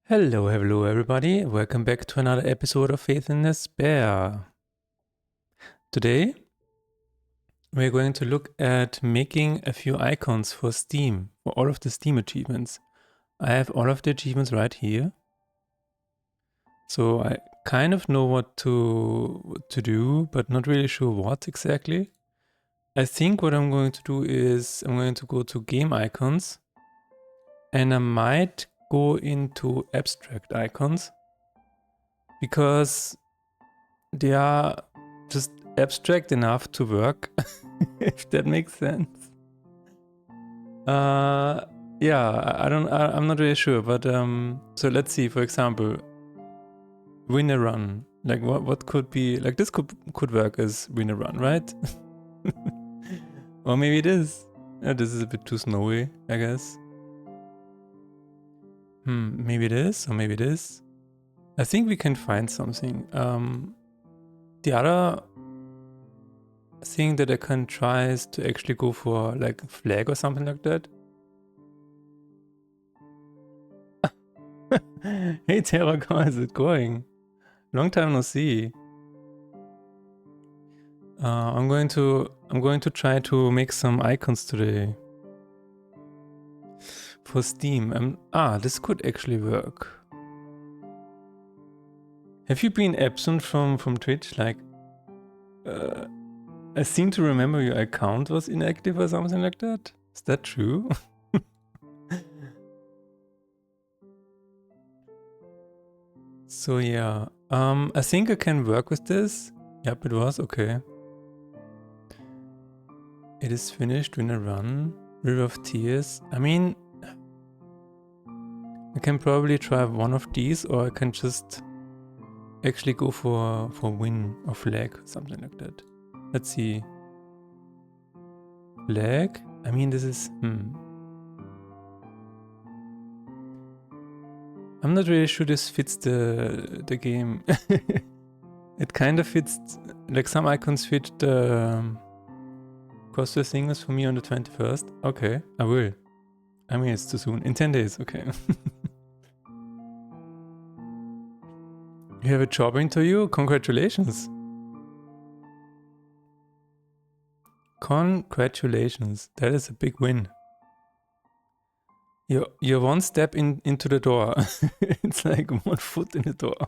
Hello everybody. Welcome back to another episode of Faith in Despair. Today, we're going to look at making a few icons for Steam, for all of the Steam achievements. I have all of the achievements right here. So I kind of know what to do, but not really sure what exactly. I think what I'm going to do is I'm going to go to game icons and I might go into abstract icons because they are just abstract enough to work, if that makes sense. Yeah, I'm not really sure, but so let's see, for example, win a run. Like what could be, like this could work as win a run, right? Or maybe it is. This is a bit too snowy, I guess. Maybe it is, or maybe it is. I think we can find something. The other thing that I can try is to actually go for like a flag or something like that. Hey Terra, how is it going? Long time no see. I'm going to try to make some icons today for Steam. This could actually work. Have you been absent from Twitch? Like, I seem to remember your account was inactive or something like that. Is that true? So yeah, I think I can work with this. Yep, it was okay. It is finished. Win a run. River of Tears. I mean, I can probably try one of these, or I can just actually go for win or flag, something like that. Let's see. Flag? I mean, this is... I'm not really sure this fits the game. It kind of fits, like some icons fit the crossword singles for me on the 21st. Okay, I will. I mean, it's too soon. In 10 days, okay. You have a job interview? Congratulations. Congratulations. That is a big win. You're one step into the door. It's like 1 foot in the door.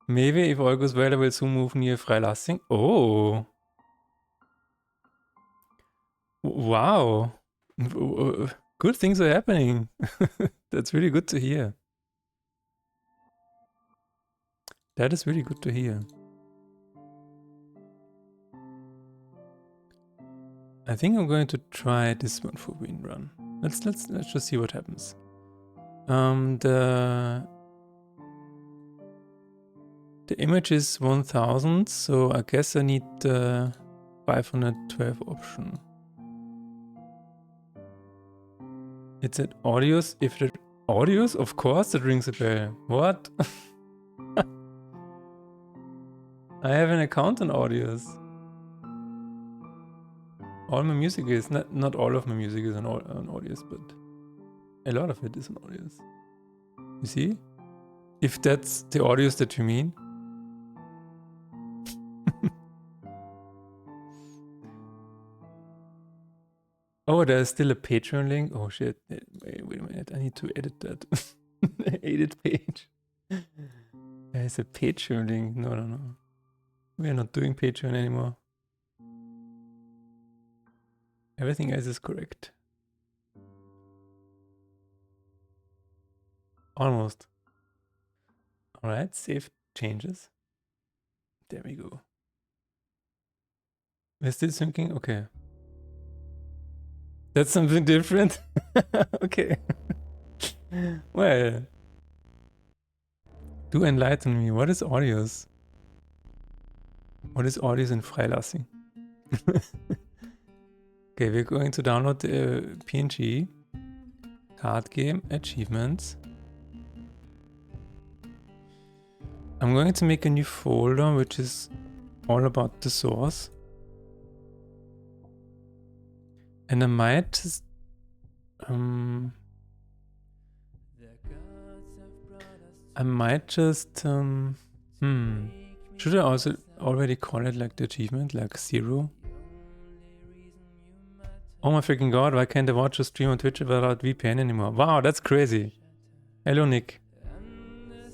Maybe if all goes well, I will soon move near Freilassing. Oh. Wow. Good things are happening. That's really good to hear. That is really good to hear. I think I'm going to try this one for win run. Let's just see what happens. The image is 1000, so I guess I need the 512 option. It's at audios. If the audios, of course, that rings a bell. What? I have an account on audios. All my music is not all of my music is on audios, but a lot of it is on audios. You see? If that's the audios that you mean. Oh, there's still a Patreon link. Oh shit. Wait a minute. I need to edit that. Edit page. There's a Patreon link. No. We are not doing Patreon anymore. Everything else is correct. Almost. Alright, save changes. There we go. We're still syncing? Okay. That's something different? Okay. Well. Do enlighten me. What is audios? What is audios in Freilassing? Okay, we're going to download the PNG. Card game, achievements. I'm going to make a new folder which is all about the source. And I might just I might just, should I also already call it like the achievement, like 0? Oh my freaking god, why can't I watch a stream on Twitch without VPN anymore? Wow, that's crazy. Hello, Nick.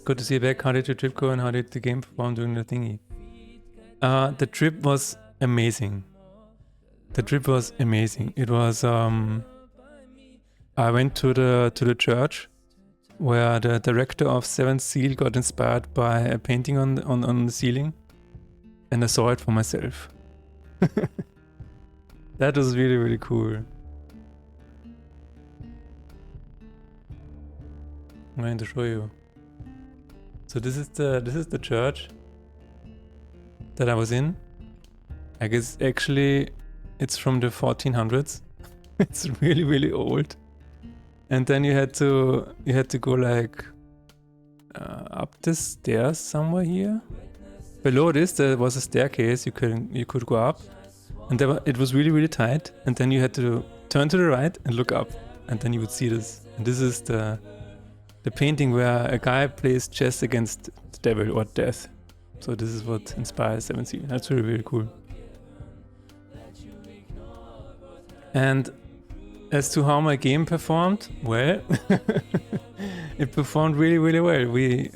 Good to see you back. How did your trip go and how did the game perform during the thingy? The trip was amazing. The trip was amazing. It was, I went to the church where the director of Seventh Seal got inspired by a painting on the ceiling, and I saw it for myself. That was really, really cool. I'm going to show you. So this is the church that I was in. I guess actually it's from the 1400s. It's really, really old. And then you had to go like up the stairs somewhere here. Below this there was a staircase you could go up, and it was really, really tight. And then you had to turn to the right and look up, and then you would see this. And this is the painting where a guy plays chess against the devil or death. So this is what inspires Seventh Seal. That's really, really cool. And as to how my game performed, well, it performed really, really well. We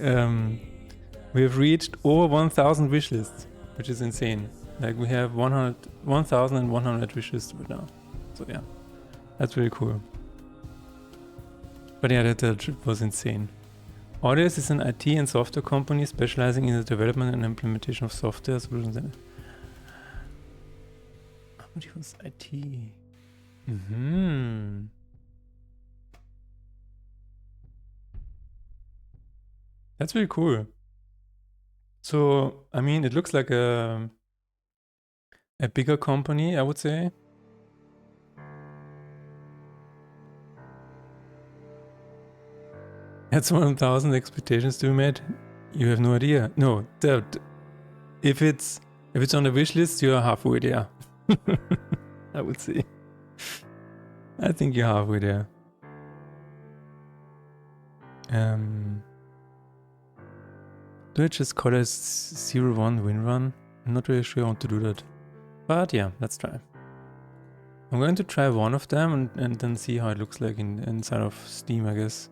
have reached over 1,000 wishlists, which is insane. Like we have 1,100 wishlists right now. So yeah, that's really cool. But yeah, that trip was insane. Audius is an IT and software company specializing in the development and implementation of software solutions. Audius IT. That's really cool. So, I mean, it looks like a bigger company, I would say. That's 1,000 expectations to be met. You have no idea. No, if it's on the wish list, you're halfway there. I would say. I think you're halfway there. Do I just call it 0-1 win run? I'm not really sure I want to do that. But yeah, let's try. I'm going to try one of them and then see how it looks like inside of Steam, I guess.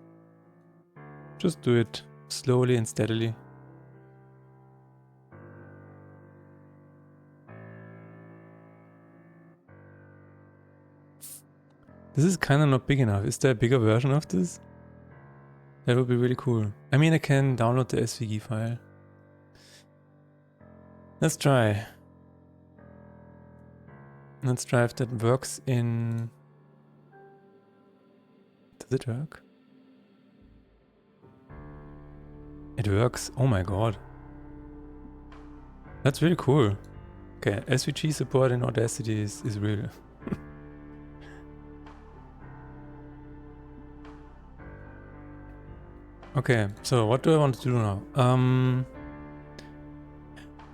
Just do it slowly and steadily. This is kind of not big enough. Is there a bigger version of this? That would be really cool. I mean, I can download the SVG file. Let's try. Let's try if that works in... Does it work? It works. Oh my god. That's really cool. Okay, SVG support in Audacity is real. Okay, so what do I want to do now?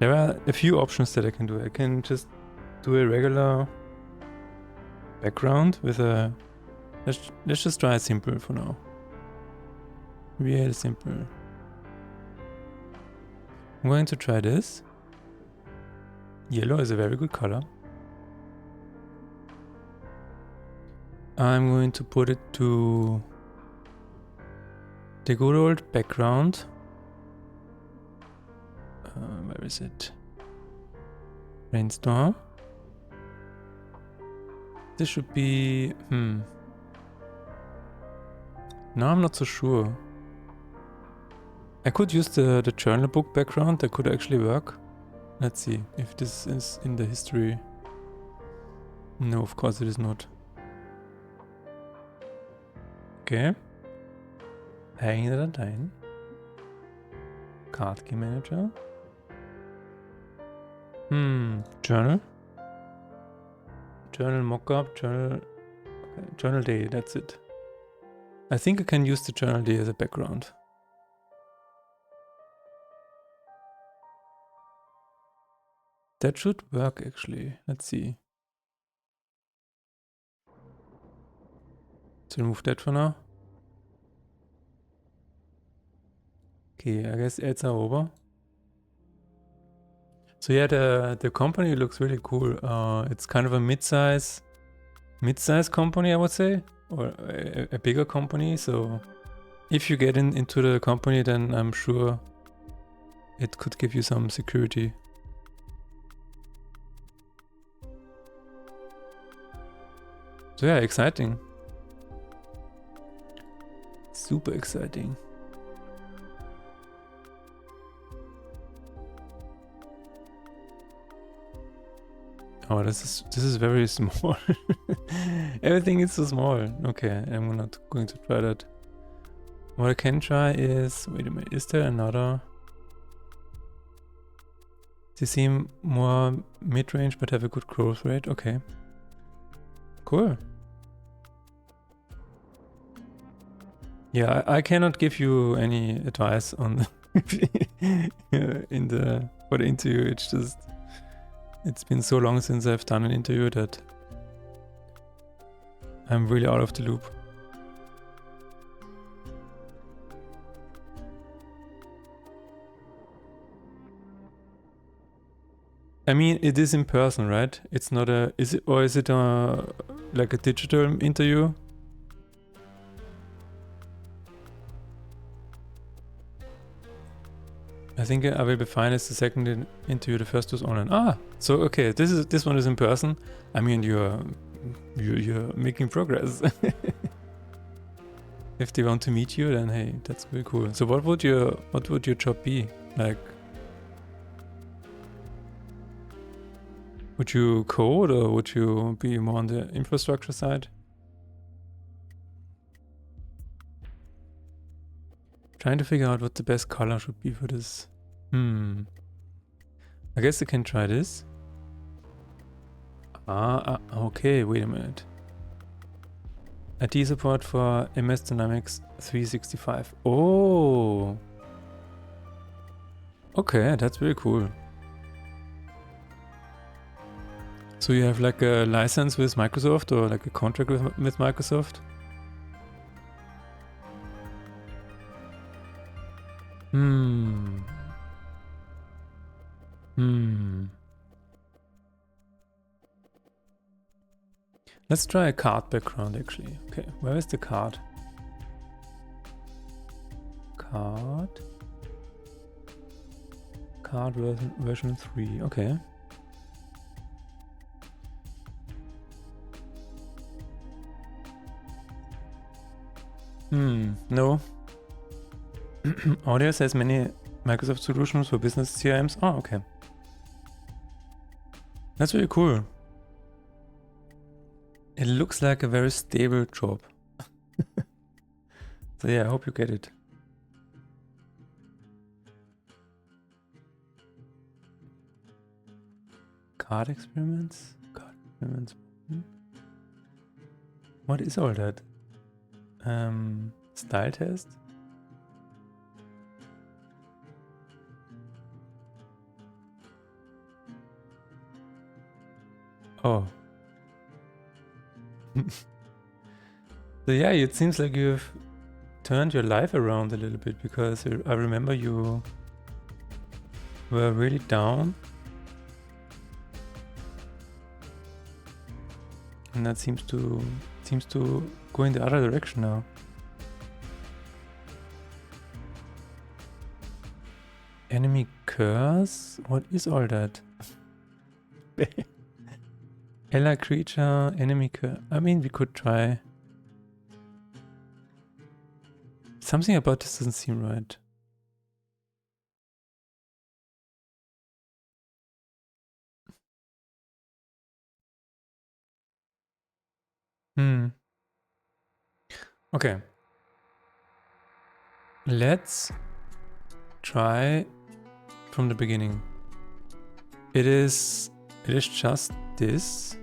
There are a few options that I can do. I can just do a regular background with a... Let's just try it simple for now. Really simple. I'm going to try this. Yellow is a very good color. I'm going to put it to the good old background. Where is it? Brainstorm. This should be... No, I'm not so sure. I could use the journal book background. That could actually work. Let's see if this is in the history. No, of course it is not. Okay. Hanging that down. Card game manager. Journal. Journal mockup, journal day, that's it. I think I can use the journal day as a background. That should work actually. Let's see. Let's remove that for now. Okay, I guess ads are over. So yeah, the company looks really cool. It's kind of a mid-size company, I would say, or a bigger company. So if you get into the company, then I'm sure it could give you some security. So yeah, exciting. Super exciting. Oh, this is very small. Everything is so small. Okay, I'm not going to try that. What I can try is, wait a minute, is there another? They seem more mid-range but have a good growth rate. Okay. Cool. Yeah, I cannot give you any advice on for the interview. It's just, it's been so long since I've done an interview that I'm really out of the loop. I mean, it is in person, right? It's not a, is it like a digital interview? I think I will be fine as the second interview. The first was online. Ah, so okay, this one is in person. I mean, you're making progress. If they want to meet you, then hey, that's really cool. So what would your job be? Like, would you code or would you be more on the infrastructure side? Trying to figure out what the best color should be for this. I guess I can try this. Okay, wait a minute. IT support for MS Dynamics 365. Oh! Okay, that's very cool. So you have like a license with Microsoft or like a contract with Microsoft? Let's try a card background actually. Okay, where is the card? Card version 3, okay. No. Audius has many Microsoft solutions for business CRMs. Oh, okay. That's really cool. It looks like a very stable job. So yeah, I hope you get it. Card experiments? Card experiments. What is all that? Style test? Oh. So yeah, it seems like you've turned your life around a little bit, because I remember you were really down. And that seems to go in the other direction now. Enemy curse? What is all that? Ally creature, enemy curse. I mean, we could try. Something about this doesn't seem right. Okay. Let's try from the beginning. It is just this.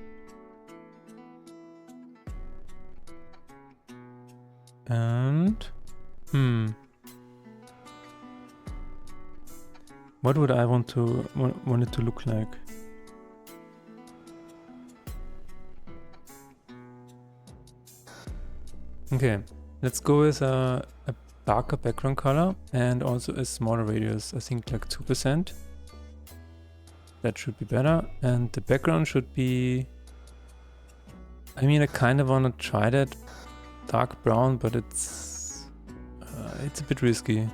And what would I want it to look like? Okay, let's go with a darker background color and also a smaller radius, I think like 2%. That should be better. And the background should be... I mean, I kind of want to try that dark brown, but it's a bit risky.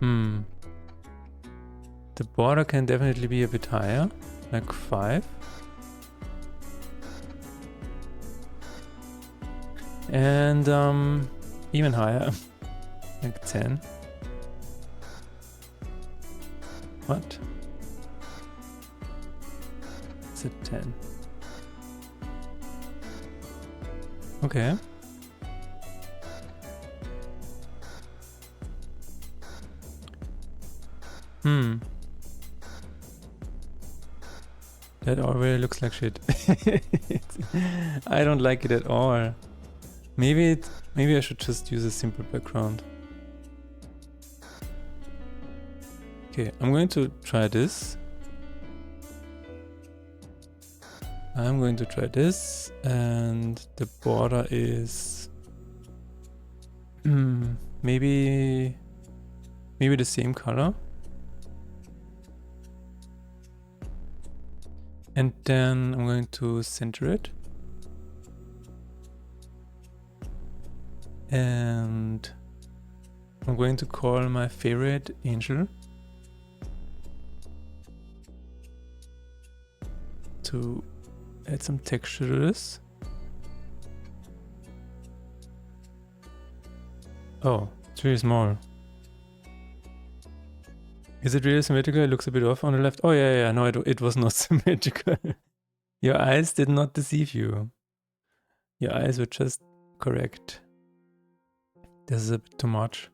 The border can definitely be a bit higher, like 5. And even higher, like 10. What? It's at 10. Okay. That already looks like shit. I don't like it at all. Maybe I should just use a simple background. Okay, I'm going to try this. I'm going to try this, and the border is maybe the same color. And then I'm going to center it. And I'm going to call my favorite angel to add some texture to this. Oh, it's really small. Is it really symmetrical? It looks a bit off on the left. Oh yeah, no, it was not symmetrical. Your eyes did not deceive you. Your eyes were just correct. This is a bit too much.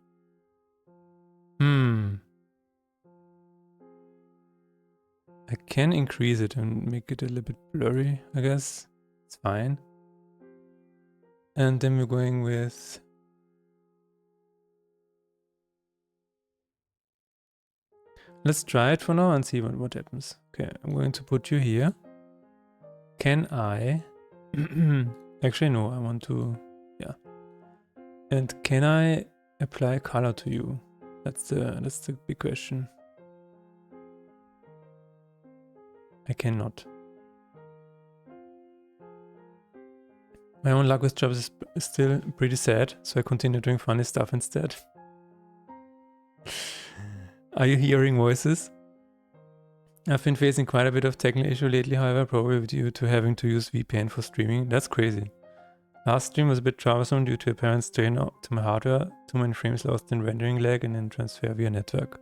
I can increase it and make it a little bit blurry, I guess. It's fine. And then we're going with... Let's try it for now and see what happens. Okay, I'm going to put you here. Can I... Actually, no, I want to... Yeah. And can I apply color to you? That's the big question. I cannot. My own luck with jobs is still pretty sad, so I continue doing funny stuff instead. Are you hearing voices? I've been facing quite a bit of technical issue lately, however, probably due to having to use VPN for streaming. That's crazy. Last stream was a bit troublesome due to apparent strain to my hardware, too many frames lost in rendering lag and in transfer via network.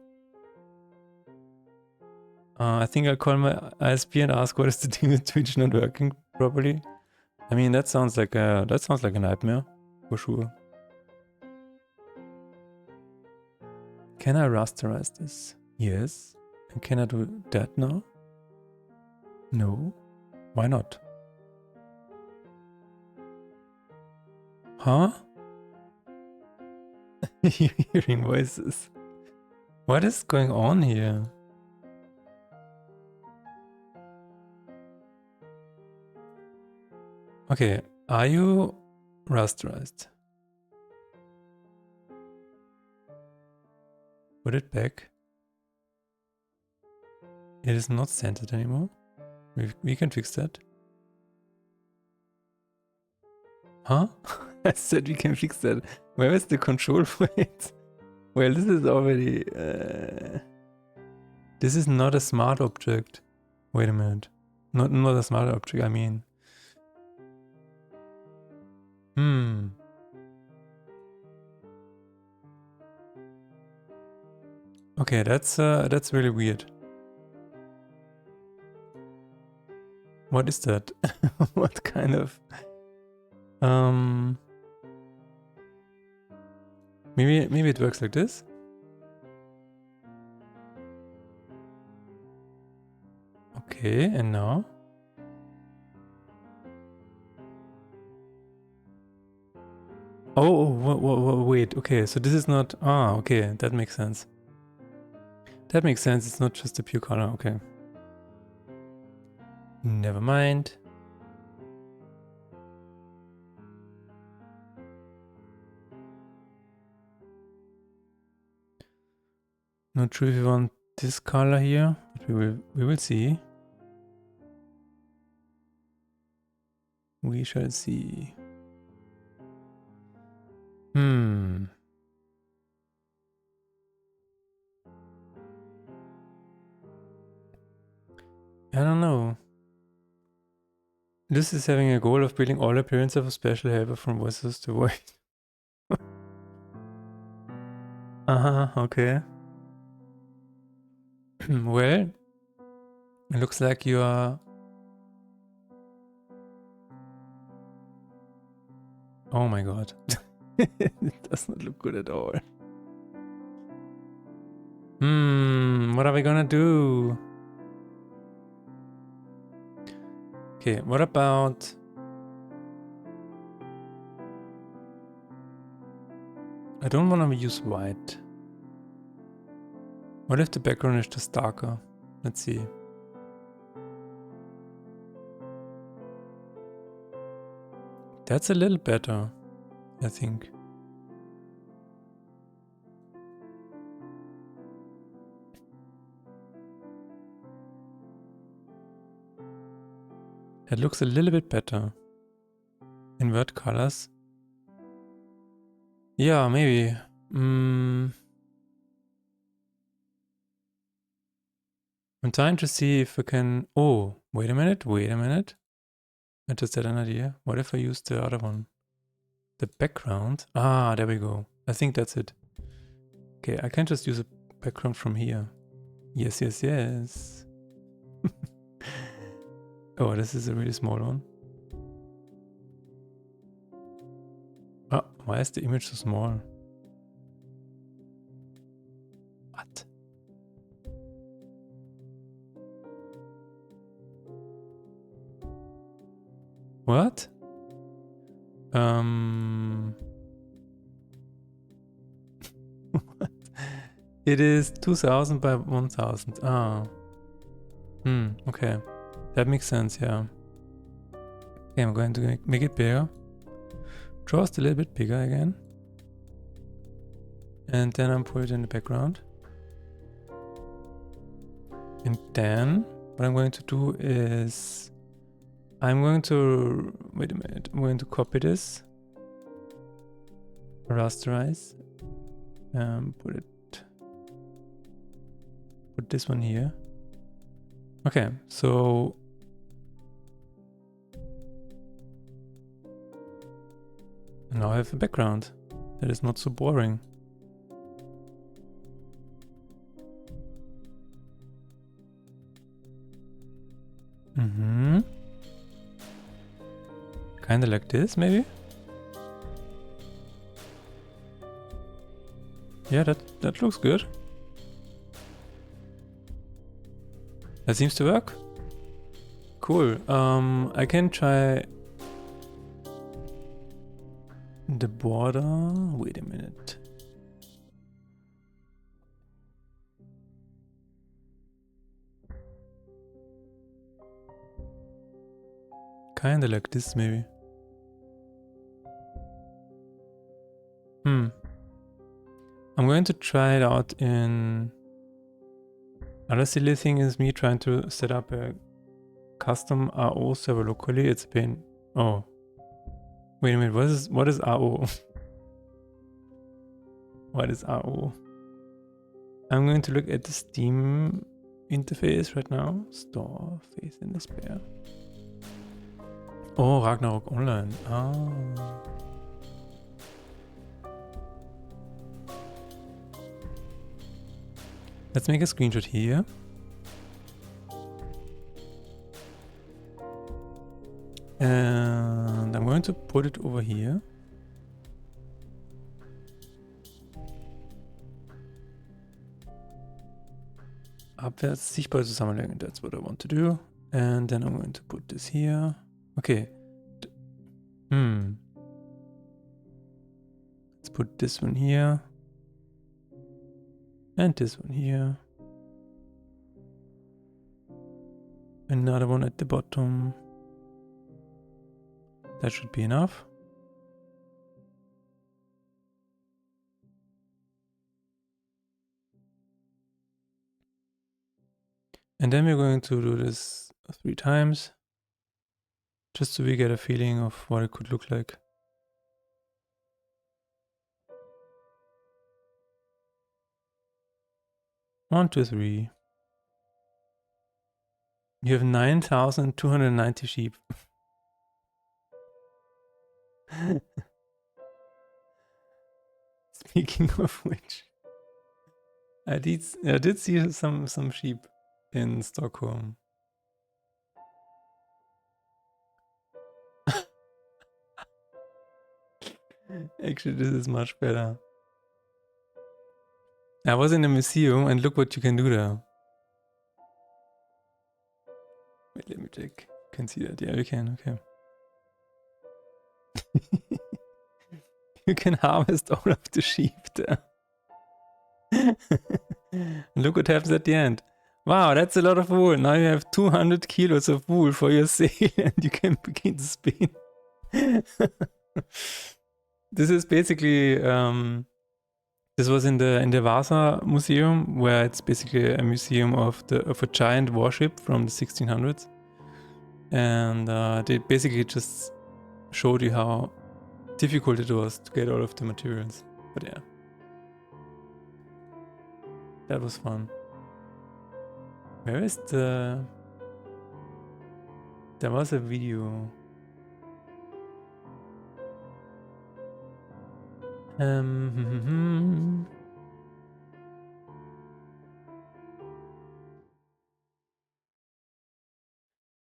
I think I'll call my ISP and ask what is the deal with Twitch not working properly. I mean, that sounds like a nightmare, for sure. Can I rasterize this? Yes. And can I do that now? No. Why not? Huh? You're hearing voices. What is going on here? Okay, are you rasterized? Put it back. It is not centered anymore. We can fix that. Huh? I said we can fix that. Where is the control for it? Well, this is already... This is not a smart object. Wait a minute. Not a smart object, I mean. Okay, that's really weird. What is that? What kind of... Maybe it works like this? Okay, and now? Oh, wait, okay, so this is not... Ah, okay, that makes sense. That makes sense, it's not just a pure color, okay. Never mind. Not sure if we want this color here, but we will see. We shall see. I don't know. This is having a goal of building all appearance of a special helper from voices to voice. Okay. Well, it looks like you are... Oh my god. It does not look good at all. What are we gonna do? Okay, what about... I don't want to use white. What if the background is just darker? Let's see. That's a little better, I think. It looks a little bit better. Invert colors. Yeah, maybe. I'm trying to see if I can... Oh, wait a minute. I just had an idea. What if I use the other one? The background? Ah, there we go. I think that's it. Okay, I can just use a background from here. Yes. Oh, this is a really small one. Ah, why is the image so small? What? What? What? It is 2000 by 1000. Ah. Okay. That makes sense, yeah. Okay, I'm going to make it bigger. Just a little bit bigger again. And then I'm put it in the background. And then what I'm going to do is I'm going to, wait a minute, I'm going to copy this, rasterize, put this one here. Okay, so now I have a background that is not so boring. Kinda like this, maybe? Yeah, that looks good. That seems to work. Cool. I can try the border. Wait a minute. Kinda like this, maybe. I'm going to try it out in... Another silly thing is me trying to set up a custom RO server locally. It's been... Oh. Wait a minute, what is RO? What is RO? I'm going to look at the Steam interface right now. Store, Faith in Despair. Oh, Ragnarok Online. Ah. Let's make a screenshot here. And I'm going to put it over here. Abwärts sichtbar zusammenlegen. That's what I want to do. And then I'm going to put this here. Okay. Let's put this one here. And this one here. Another one at the bottom. That should be enough. And then we're going to do this 3 times, just so we get a feeling of what it could look like. One, two, three. You have 9,290 sheep. Speaking of which, I did see some sheep in Stockholm. Actually, this is much better. I was in a museum and look what you can do there. Wait, let me check. You can see that. Yeah, you can. Okay. You can harvest all of the sheep there. Look what happens at the end. Wow, that's a lot of wool. Now you have 200 kilos of wool for your sail and you can begin to spin. This is basically, this was in the Vasa Museum, where it's basically a museum of a giant warship from the 1600s. And they basically just showed you how difficult it was to get all of the materials. But yeah. That was fun. Where is the... There was a video.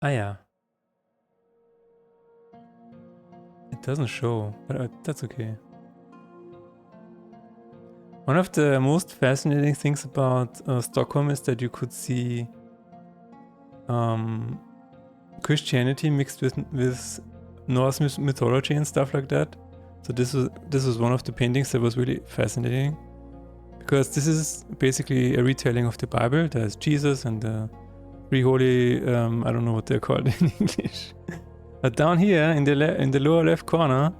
Ah yeah. It doesn't show, but that's okay. One of the most fascinating things about Stockholm is that you could see Christianity mixed with Norse mythology and stuff like that. So this was one of the paintings that was really fascinating, because this is basically a retelling of the Bible. There's Jesus and the three holy, I don't know what they're called in English. But down here in the lower left corner,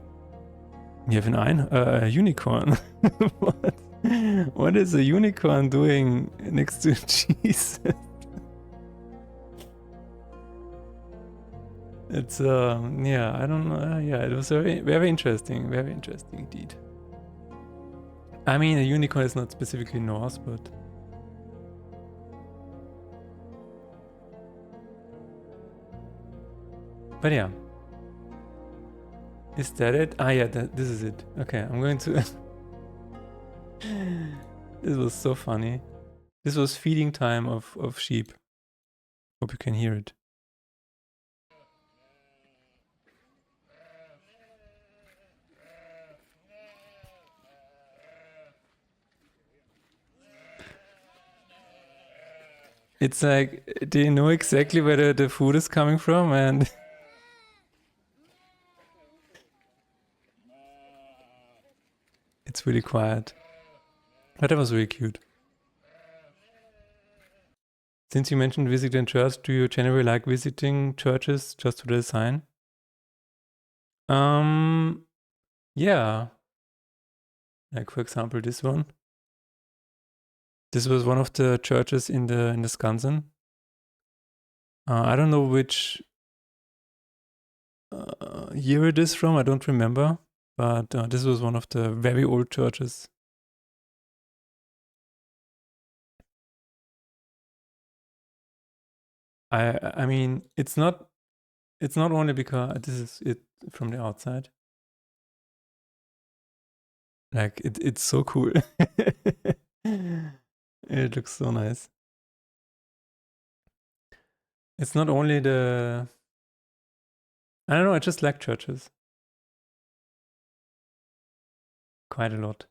you have a unicorn. What? What is a unicorn doing next to Jesus? It's yeah, I don't know. Yeah, it was very interesting indeed. I mean, a unicorn is not specifically Norse, but yeah. Is that it? Ah, yeah, this is it. Okay, I'm going to... This was so funny. This was feeding time of sheep. Hope you can hear it. It's like, they know exactly where the food is coming from, and... It's really quiet. But that was really cute. Since you mentioned visiting church, do you generally like visiting churches just for the design? Yeah. Like, for example, this one. This was one of the churches in the Skansen. I don't know which year it is from. I don't remember, but this was one of the very old churches. I mean, it's not only because this is it from the outside. Like, it's so cool. It looks so nice. It's not only the... I don't know, I just like churches. Quite a lot.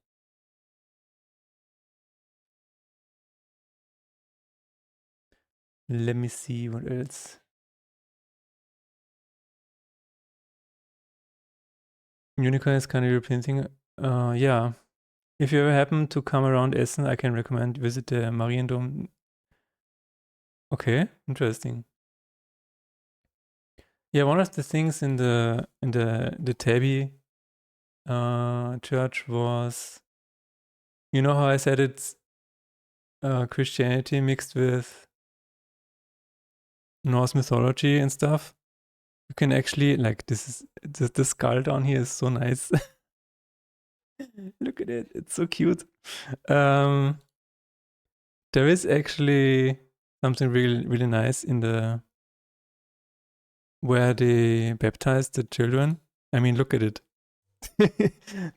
Let me see what else. Unicorn is kind of European thing. Yeah. If you ever happen to come around Essen, I can recommend visit the Mariendom. Okay, interesting. Yeah, one of the things in the Täby church was, you know how I said it's Christianity mixed with Norse mythology and stuff. You can actually, like, the skull down here is so nice. Look at it, it's so cute. There is actually something really, really nice in the where they baptize the children. I mean, look at it.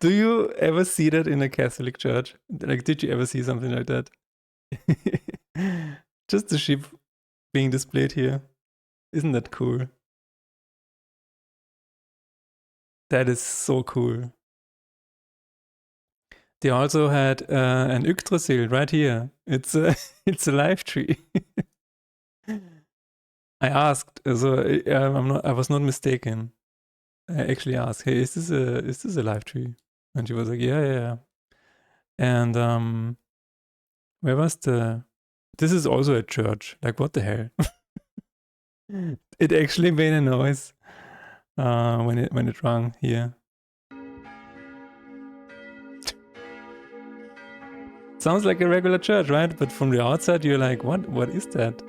Do you ever see that in a Catholic church? Like, did you ever see something like that? Just the sheep being displayed here. Isn't that cool? That is so cool. They also had an Yggdrasil right here. It's a it's a live tree. I asked, so I was not mistaken. I actually asked, "Hey, is this a live tree?" And she was like, "Yeah." And where was the? This is also a church. Like, what the hell? It actually made a noise when it rang here. Sounds like a regular church, right? But from the outside, you're like, what is that?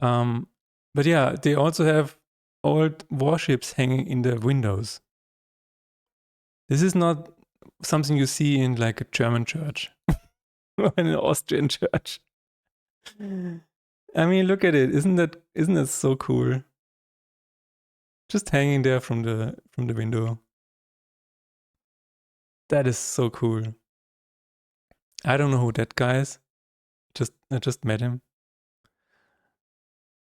But yeah, they also have old warships hanging in the windows. This is not something you see in like a German church or in an Austrian church. I mean, look at it. Isn't that so cool? Just hanging there from the window. That is so cool. I don't know who that guy is. I just met him.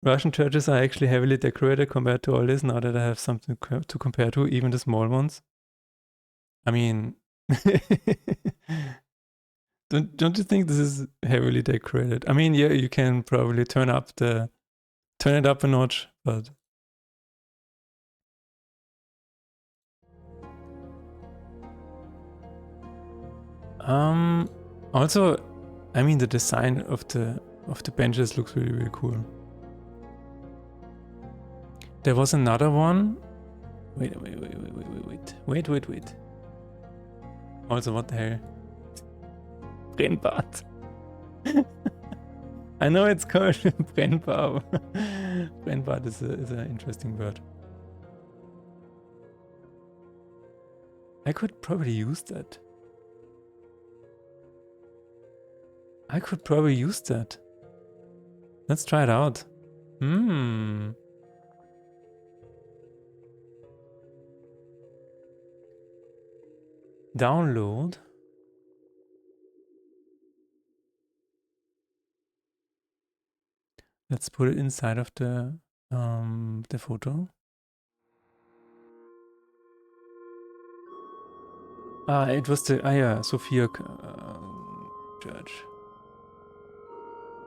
Russian churches are actually heavily decorated compared to all this, now that I have something to compare to, even the small ones. I mean, don't you think this is heavily decorated? I mean, yeah, you can probably turn it up a notch, but also, I mean, the design of the benches looks really, really cool. There was another one. Wait. Also, what the hell? Brennbart. I know it's called Brennbar. Brennbart is an interesting word. I could probably use that. Let's try it out. Download. Let's put it inside of the photo. It was the Sophia church.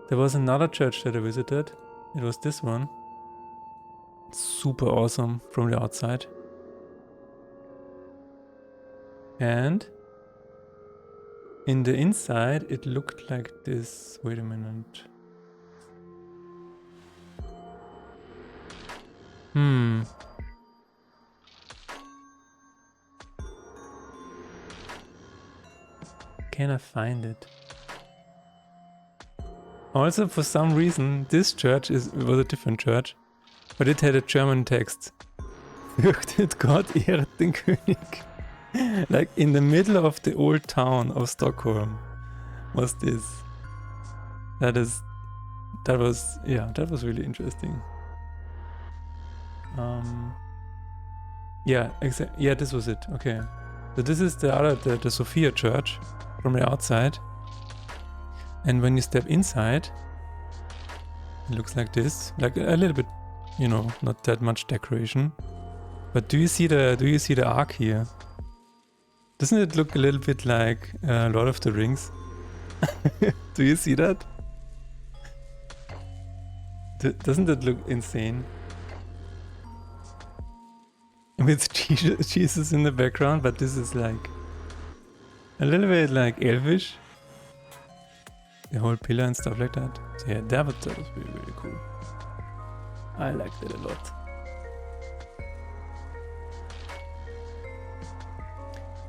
There was another church that I visited. It was this one. Super awesome from the outside. And in the inside, it looked like this. Wait a minute. Can I find it? Also, for some reason, this church was a different church, but it had a German text. Fürchtet Gott, ehret den König. Like in the middle of the old town of Stockholm was this. That was really interesting. Yeah, this was it. Okay. So this is the Sophia church from the outside. And when you step inside, it looks like this. Like a little bit, not that much decoration. But do you see the ark here? Doesn't it look a little bit like Lord of the Rings? Do you see that? Doesn't it look insane? With Jesus in the background, but this is like a little bit like elvish. The whole pillar and stuff like that. So yeah, that was really, really cool. I liked it a lot.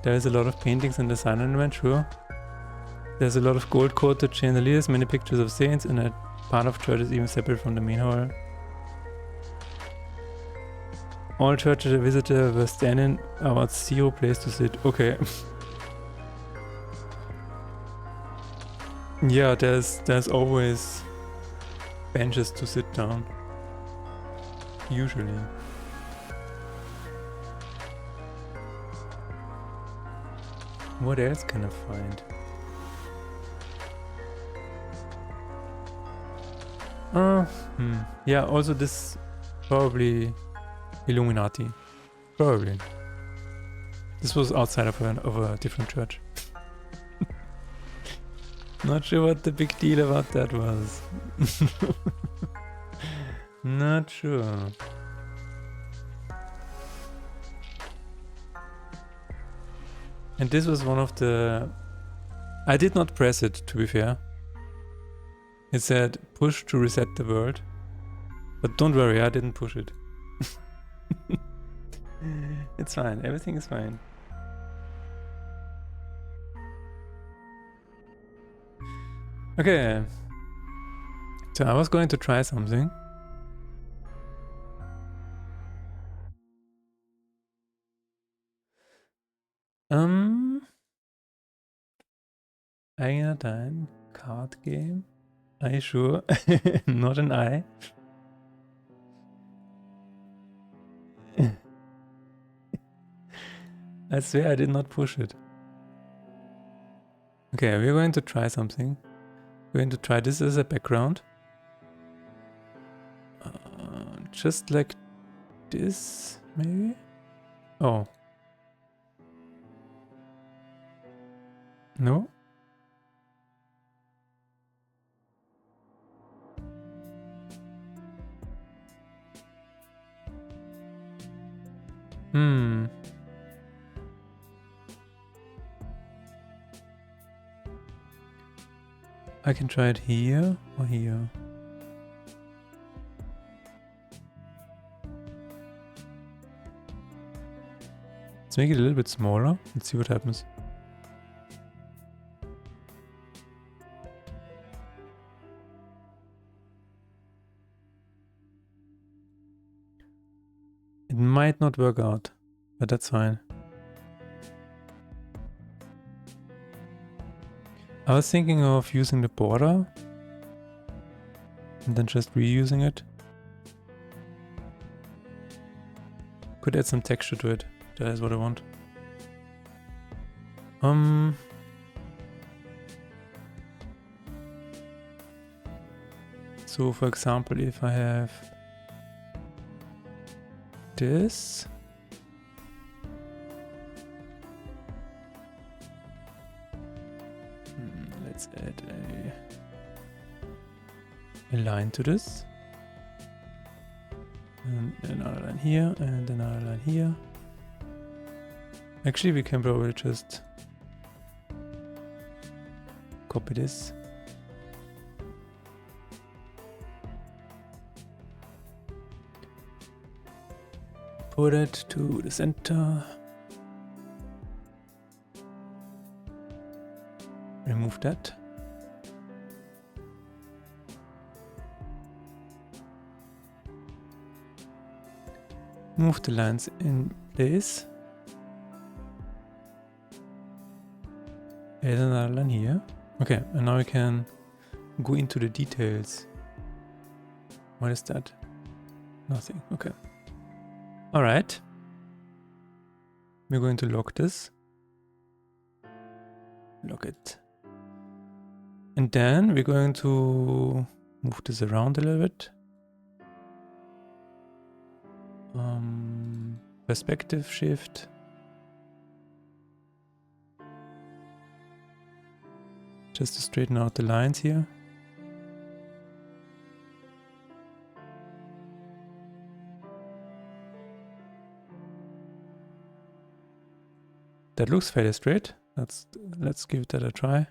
There is a lot of paintings and design element, sure. There's a lot of gold-coated chandeliers, many pictures of saints, and a part of church is even separate from the main hall. All churches a visitor were standing about 0 place to sit. Okay. Yeah, there's always benches to sit down. Usually. What else can I find? Yeah, also this probably Illuminati. Probably. This was outside of a different church. Not sure what the big deal about that was. Not sure. And this was one of the... I did not press it, to be fair. It said push to reset the world. But don't worry, I didn't push it. It's fine, everything is fine. Okay. So I was going to try something. Einerdein card game. Are you sure? Not an eye. I swear I did not push it. Okay, we're going to try something. We're going to try this as a background. Just like this, maybe? Oh. No? I can try it here or here. Let's make it a little bit smaller. Let's see what happens. It might not work out, but that's fine. I was thinking of using the border and then just reusing it. Could add some texture to it. That is what I want. So for example, if I have this, let's add a line to this, and another line here, and another line here. Actually, we can probably just copy this. Put it to the center. Remove that. Move the lines in place. Add another line here. Okay, and now we can go into the details. What is that? Nothing. Okay. All right. We're going to lock this. Lock it. And then we're going to move this around a little bit. Perspective shift. Just to straighten out the lines here. That looks fairly straight. Let's give that a try.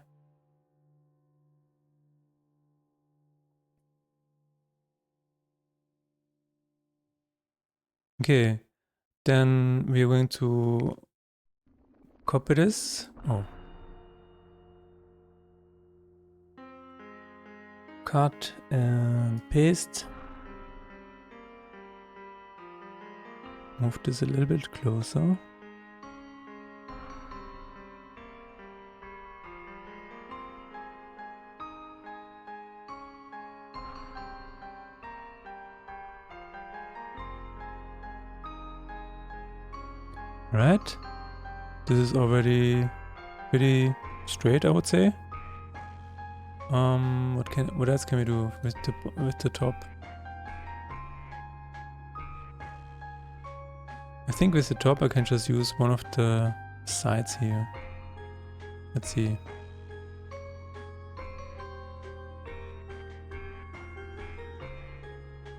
Okay, then we're going to copy this. Oh. cut and paste. Move this a little bit closer. Right, this is already pretty straight, I would say. What else can we do with the top? I think with the top I can just use one of the sides here. Let's see.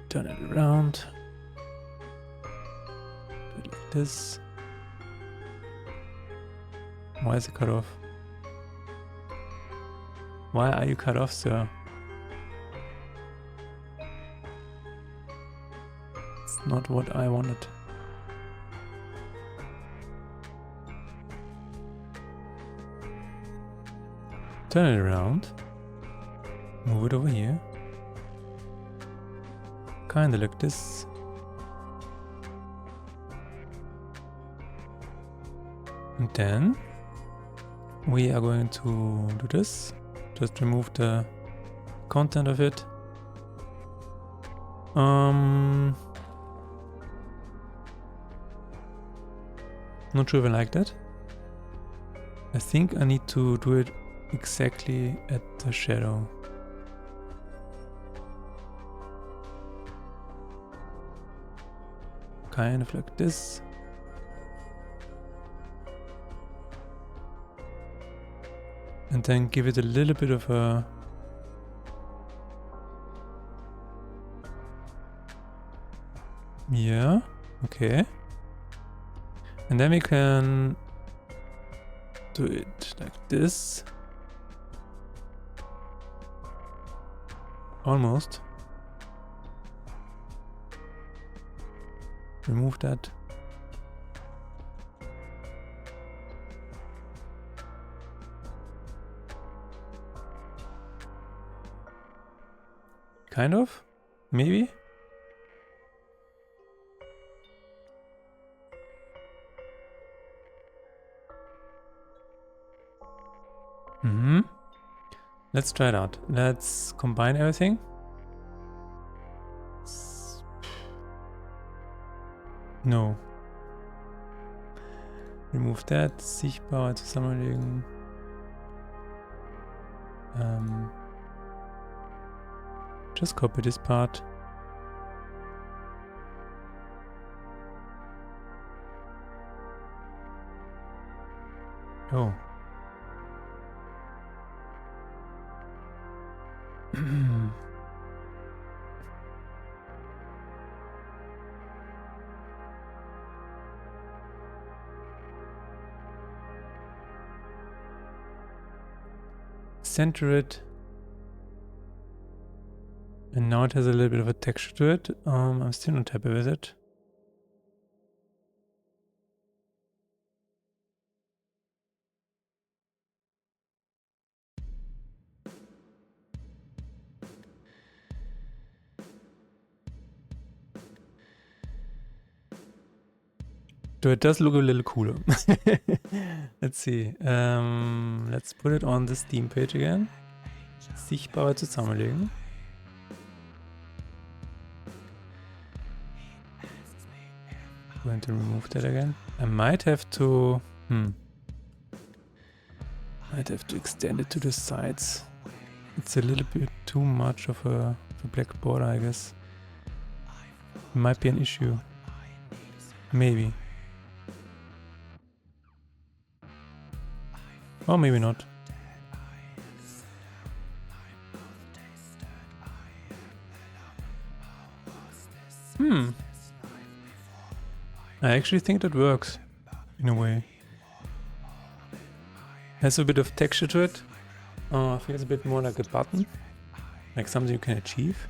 Turn it around. Do it like this. Why is it cut off? Why are you cut off, sir? It's not what I wanted. Turn it around. Move it over here. Kinda like this. And then we are going to do this. Just remove the content of it. Not sure if I like that. I think I need to do it exactly at the shadow. Kind of like this. And then give it a little bit of a... Yeah, okay. And then we can do it like this. Almost. Remove that. Kind of? Maybe? Let's try it out. Let's combine everything. No. Remove that. Sichtbar zusammenlegen. Just copy this part. Oh. Center it. And now it has a little bit of a texture to it. I'm still not happy with it. So it does look a little cooler. Let's see. Let's put it on the Steam page again. Sichtbar zusammenlegen. Going to remove that again. I might have to... Might have to extend it to the sides. It's a little bit too much of a black border, I guess. Might be an issue. Maybe. Or maybe not. I actually think that works, in a way. Has a bit of texture to it. Feels a bit more like a button. Like something you can achieve.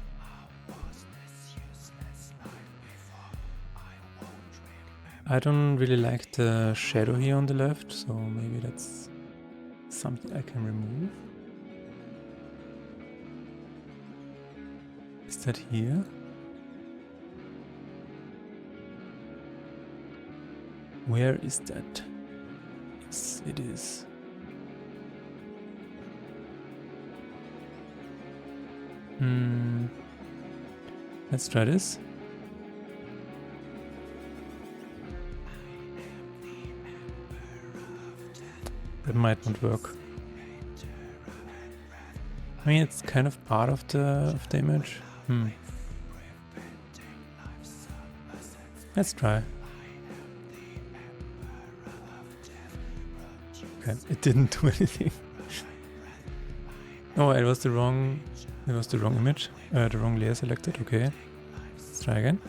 I don't really like the shadow here on the left, so maybe that's something I can remove. that here? Where is that? Yes, it is. Let's try this. That might not work. I mean, it's kind of part of the image. Let's try. Okay, it didn't do anything. Oh, it was the wrong image. The wrong layer selected. Okay, let's try again.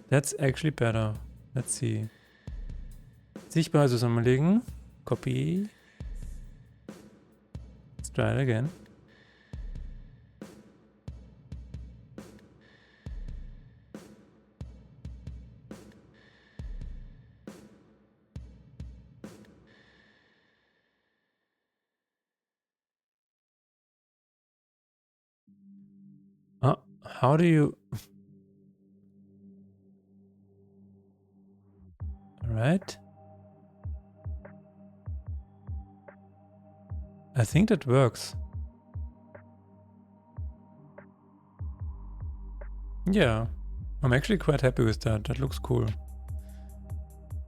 That's actually better. Let's see. Sichtbar zusammenlegen. Copy. Let's try it again. How do you... Alright. I think that works. Yeah. I'm actually quite happy with that. That looks cool.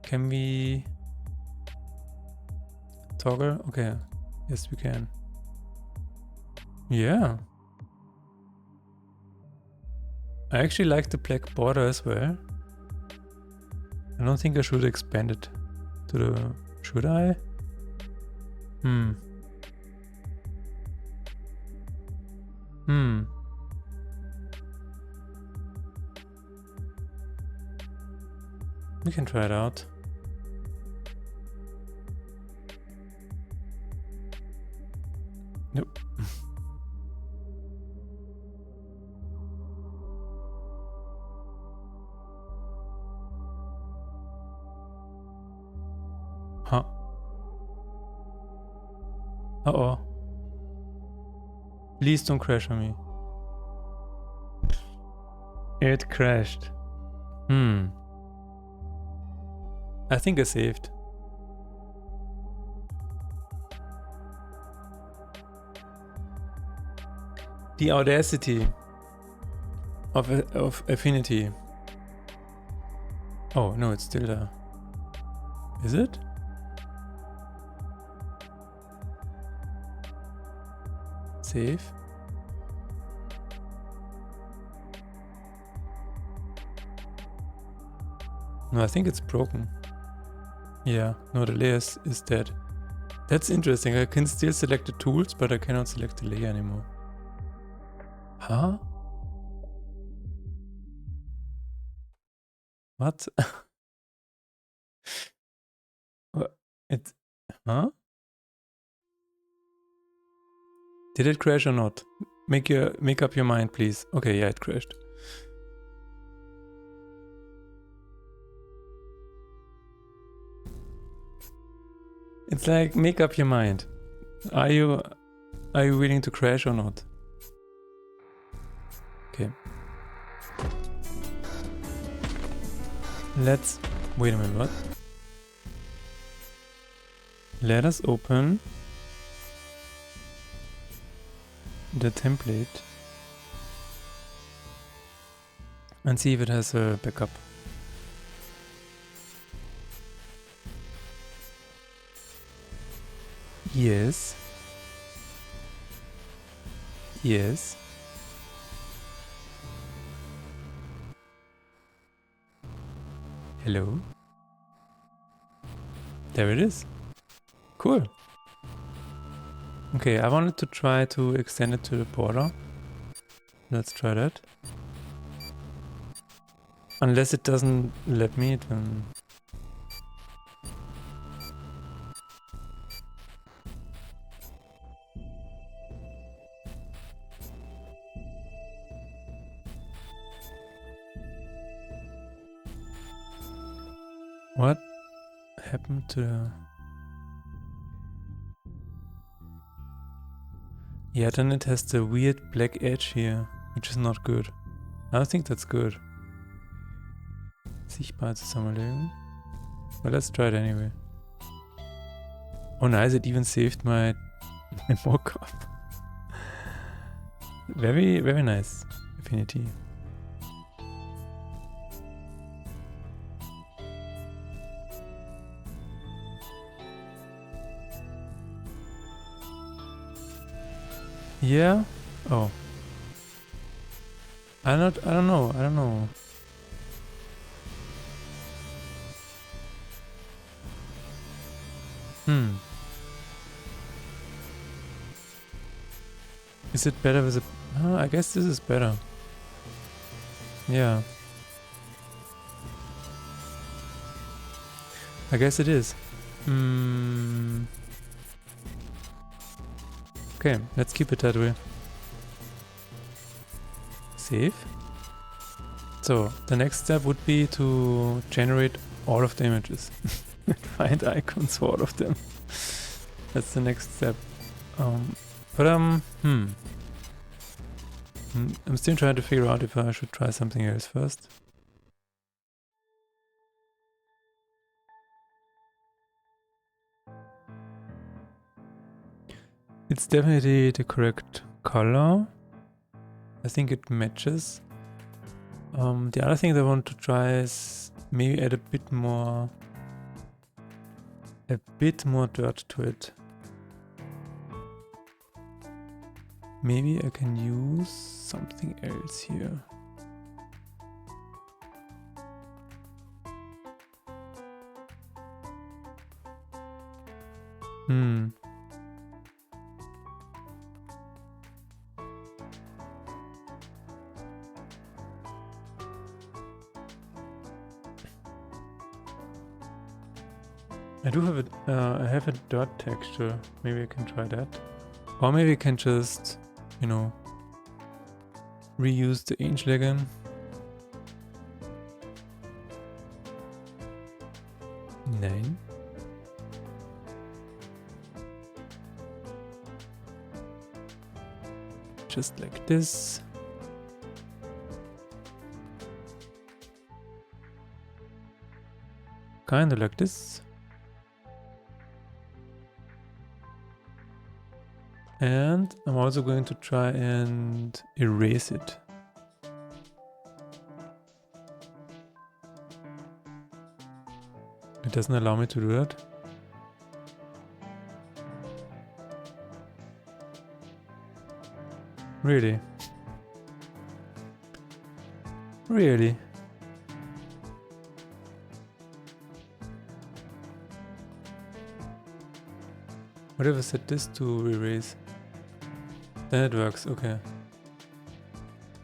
Can we... toggle? Okay. Yes, we can. Yeah. I actually like the black border as well. I don't think I should expand it to the... Should I? We can try it out. Nope. Huh. Uh-oh. Please don't crash on me. It crashed. I think I saved. The audacity of Affinity. Oh, no, it's still there. Is it? Save. No, I think it's broken. Yeah, no, the layer is dead. That's interesting. I can still select the tools, but I cannot select the layer anymore. Huh? What? It... Huh? Did it crash or not? Make up your mind, please. Okay, yeah, it crashed. It's like, make up your mind. Are you willing to crash or not? Okay. Let's... Wait a minute, what? Let us open the template and see if it has a backup. Yes. Yes. Hello. There it is. Cool. Okay, I wanted to try to extend it to the border. Let's try that. Unless it doesn't let me, then... What happened to the... Yeah, then it has the weird black edge here, which is not good. I don't think that's good. Sichtbar zusammenlegen. But let's try it anyway. Oh nice, it even saved my mockup. Very, very nice. Affinity. Yeah? Oh. I don't know. Is it better with a... I guess this is better. Yeah. I guess it is. Okay, let's keep it that way. Save. So, the next step would be to generate all of the images. Find icons for all of them. That's the next step. I'm still trying to figure out if I should try something else first. It's definitely the correct color. I think it matches. The other thing that I want to try is maybe add a bit more dirt to it. Maybe I can use something else here. I do have I have a dirt texture. Maybe I can try that. Or maybe I can just, you know, reuse the angel again. Nine. Just like this. Kinda like this. And I'm also going to try and erase it. It doesn't allow me to do that. Really? Really? What if I set this to erase? Then it works, okay.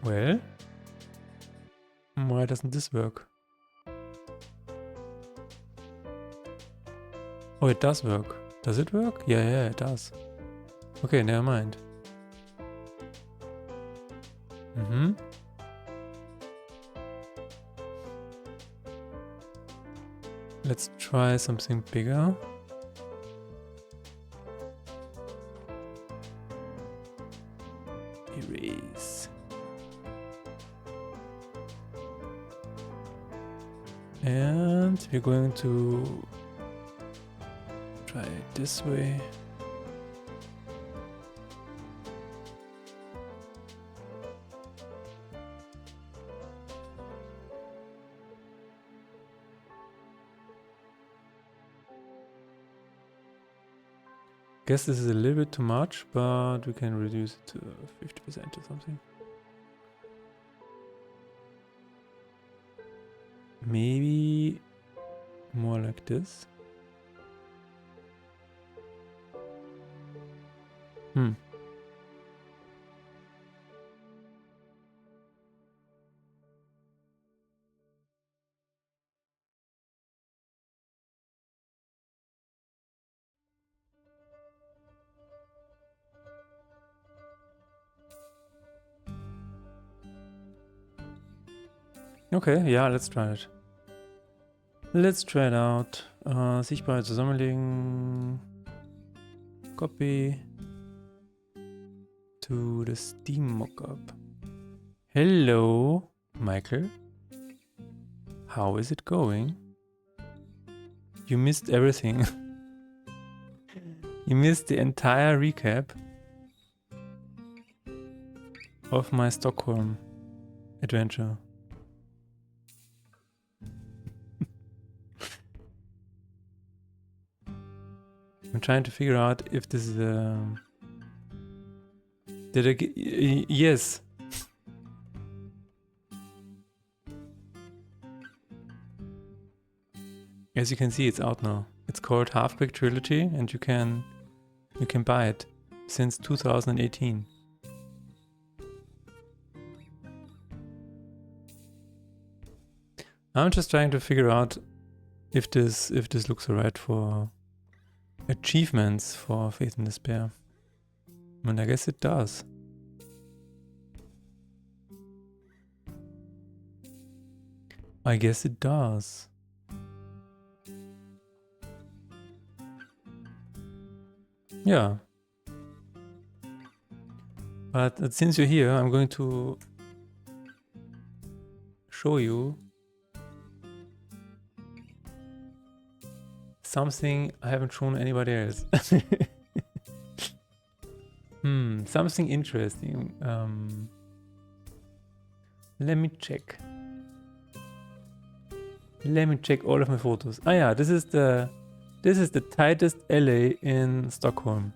Well? Why doesn't this work? Oh, it does work. Does it work? Yeah, it does. Okay, never mind. Let's try something bigger. Erase. And we're going to try it this way. Guess this is a little bit too much, but we can reduce it to 50% or something. Maybe more like this. Okay, yeah, let's try it. Let's try it out. Sichtbar zusammenlegen. Copy to the Steam mockup. Hello, Michael. How is it going? You missed everything. You missed the entire recap of my Stockholm adventure. I'm trying to figure out if this is did I get... Yes. As you can see, it's out now. It's called Half-Baked Trilogy, and you can buy it since 2018. I'm just trying to figure out if this looks alright for achievements for Faith and Despair. And I guess it does. I guess it does. Yeah. But since you're here, I'm going to show you something I haven't shown anybody else. Something interesting. Let me check. Let me check all of my photos. Ah yeah, this is the tightest alley in Stockholm.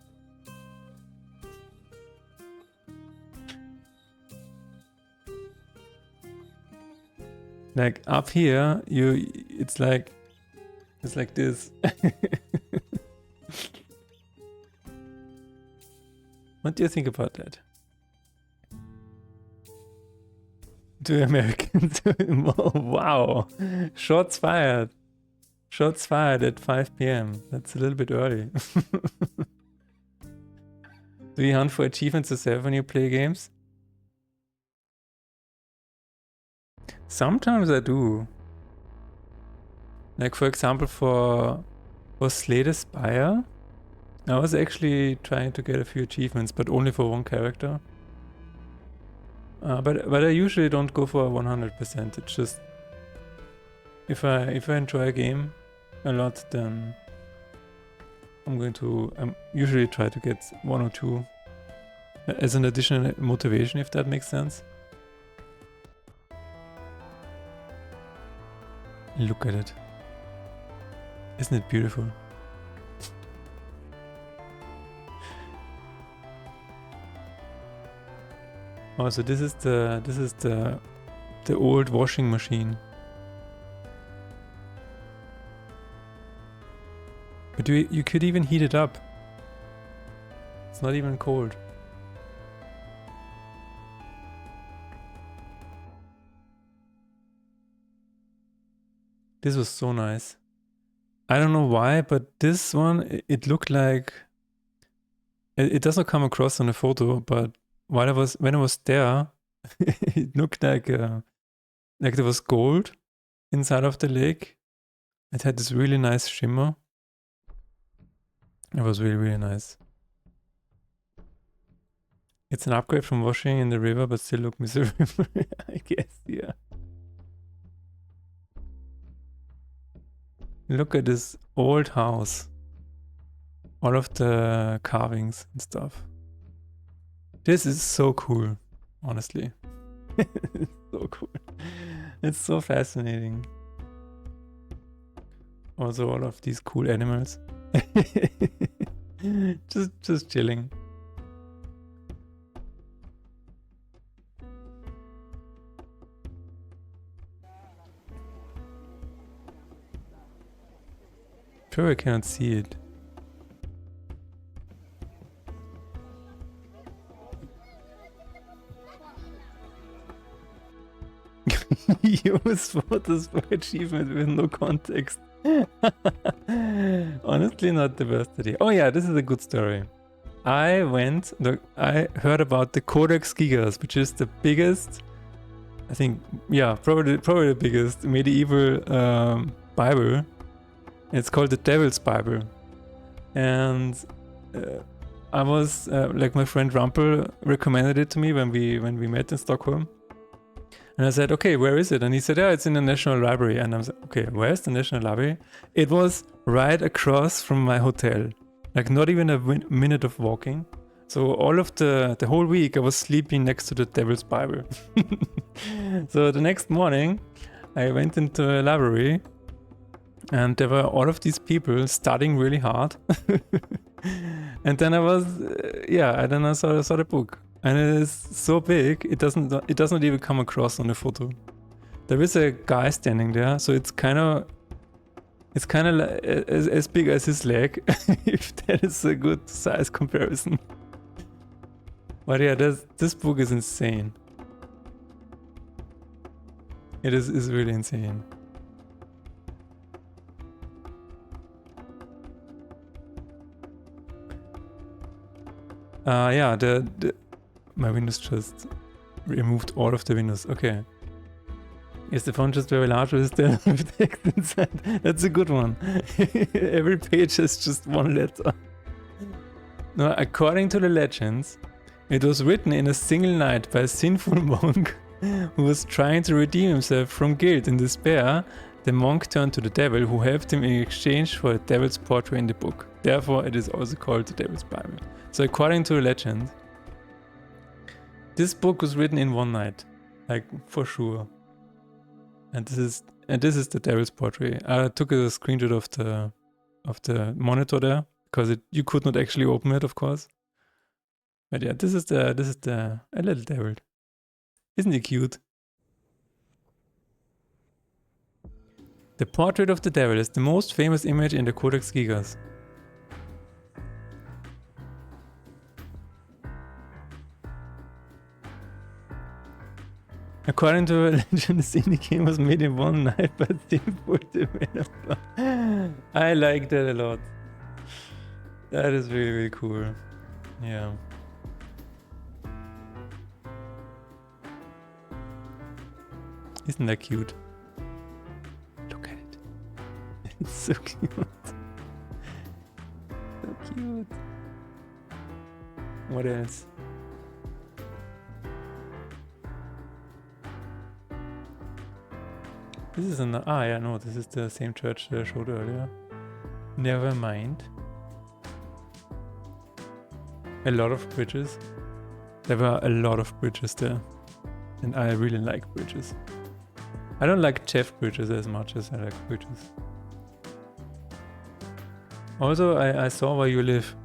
Like up here, it's like this. What do you think about that? To Americans. Oh, wow. Shots fired. Shots fired at 5 PM. That's a little bit early. Do you hunt for achievements yourself when you play games? Sometimes I do. Like for example for Slay the Spire, I was actually trying to get a few achievements, but only for one character. But I usually don't go for 100%. It's just if I enjoy a game a lot, then I'm going to usually try to get 1 or 2 as an additional motivation, if that makes sense. Look at it. Isn't it beautiful? Oh, so this is the old washing machine. But you could even heat it up. It's not even cold. This was so nice. I don't know why, but this one, it looked like... It does not come across on the photo, but when I was there, it looked like there was gold inside of the lake. It had this really nice shimmer. It was really, really nice. It's an upgrade from washing in the river, but still look miserable, I guess, yeah. Look at this old house. All of the carvings and stuff. This is so cool, honestly. It's so cool. It's so fascinating. Also all of these cool animals. just chilling. Sure, I cannot see it. Use photos for achievement with no context. Honestly, not the best idea. Oh yeah, this is a good story. I heard about the Codex Gigas, which is the biggest, I think, yeah, probably the biggest medieval Bible. It's called the Devil's Bible. And I was like, my friend Rumpel recommended it to me when we met in Stockholm. And I said, okay, where is it? And he said, yeah, it's in the National Library. And I was like, okay, where's the National Library? It was right across from my hotel. Like not even a minute of walking. So all of the whole week I was sleeping next to the Devil's Bible. So the next morning I went into the library and there were all of these people studying really hard. And then I was, then I saw the book. And it is so big, it doesn't even come across on the photo. There is a guy standing there, so it's kind of like as big as his leg, if that is a good size comparison. But yeah, this book is insane. It is really insane. Yeah, my Windows just removed all of the windows. Okay. Is the font just very large or is there text inside? That's a good one. Every page has just one letter. Now, according to the legends, it was written in a single night by a sinful monk who was trying to redeem himself from guilt. In despair, the monk turned to the devil, who helped him in exchange for the devil's portrait in the book. Therefore, it is also called the Devil's Bible. So according to the legend, this book was written in one night, like for sure. And this is the devil's portrait. I took a screenshot of the monitor there because you could not actually open it, of course. But yeah, this is a little devil. Isn't he cute? The portrait of the devil is the most famous image in the Codex Gigas. According to a legend, the scene game was made in one night by sinful developer. I like that a lot. That is really, really cool. Yeah. Isn't that cute? Look at it. It's so cute. So cute. What else? This is this is the same church that I showed earlier. Never mind. A lot of bridges. There were a lot of bridges there. And I really like bridges. I don't like Jeff bridges as much as I like bridges. Also, I saw where you live,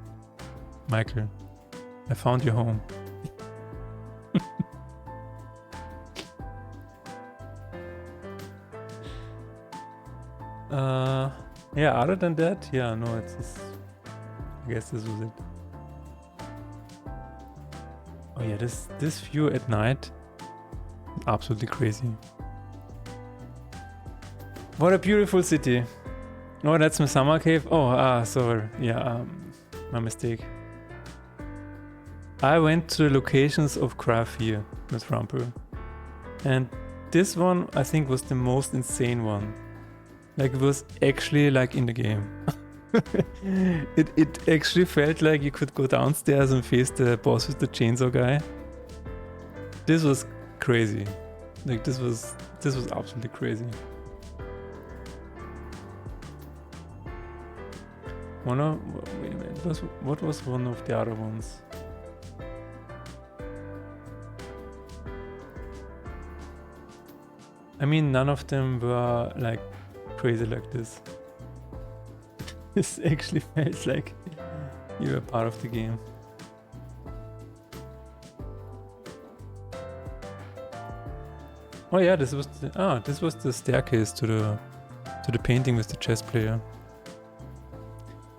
Michael. I found your home. Yeah, other than that, yeah, no, I guess this was it. Oh yeah, this view at night, absolutely crazy. What a beautiful city. Oh, that's my summer cave. Oh, sorry. Yeah, my mistake. I went to the locations of Craft here with Rumpel. And this one, I think, was the most insane one. Like, it was actually like in the game. It actually felt like you could go downstairs and face the boss with the chainsaw guy. This was crazy. Like, this was absolutely crazy. Wait a minute, what was one of the other ones? I mean, none of them were like crazy like this. This actually felt like you were part of the game. Oh yeah, this was the staircase to the painting with the chess player.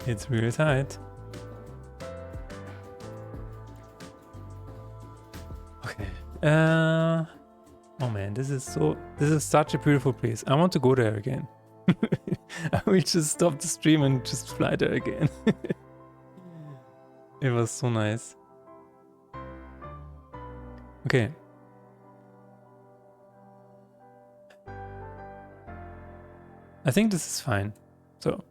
It's really tight. Okay. Oh man, this is such a beautiful place. I want to go there again. I will just stop the stream and just fly there again. It was so nice. Okay. I think this is fine. So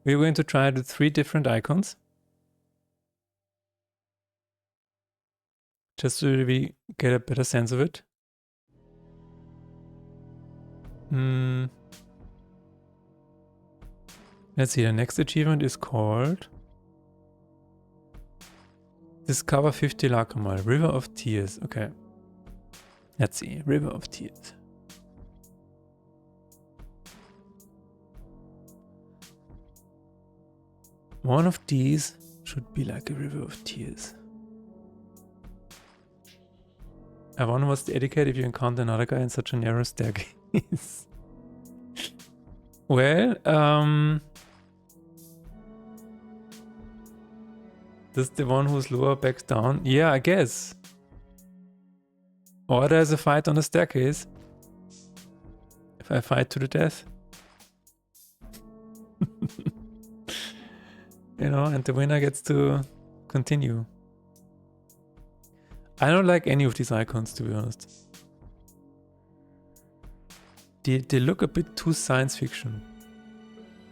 we're going to try the 3 different icons. Just so we get a better sense of it. Let's see, the next achievement is called Discover 50 Lacrimal, River of Tears. Okay. Let's see, River of Tears. One of these should be like a river of tears. I wonder what's the etiquette if you encounter another guy in such a narrow staircase. Well, does the one who's lower backs down? Yeah, I guess. Or there's a fight on the staircase. If I fight to the death. You know, and the winner gets to continue. I don't like any of these icons, to be honest. They look a bit too science fiction.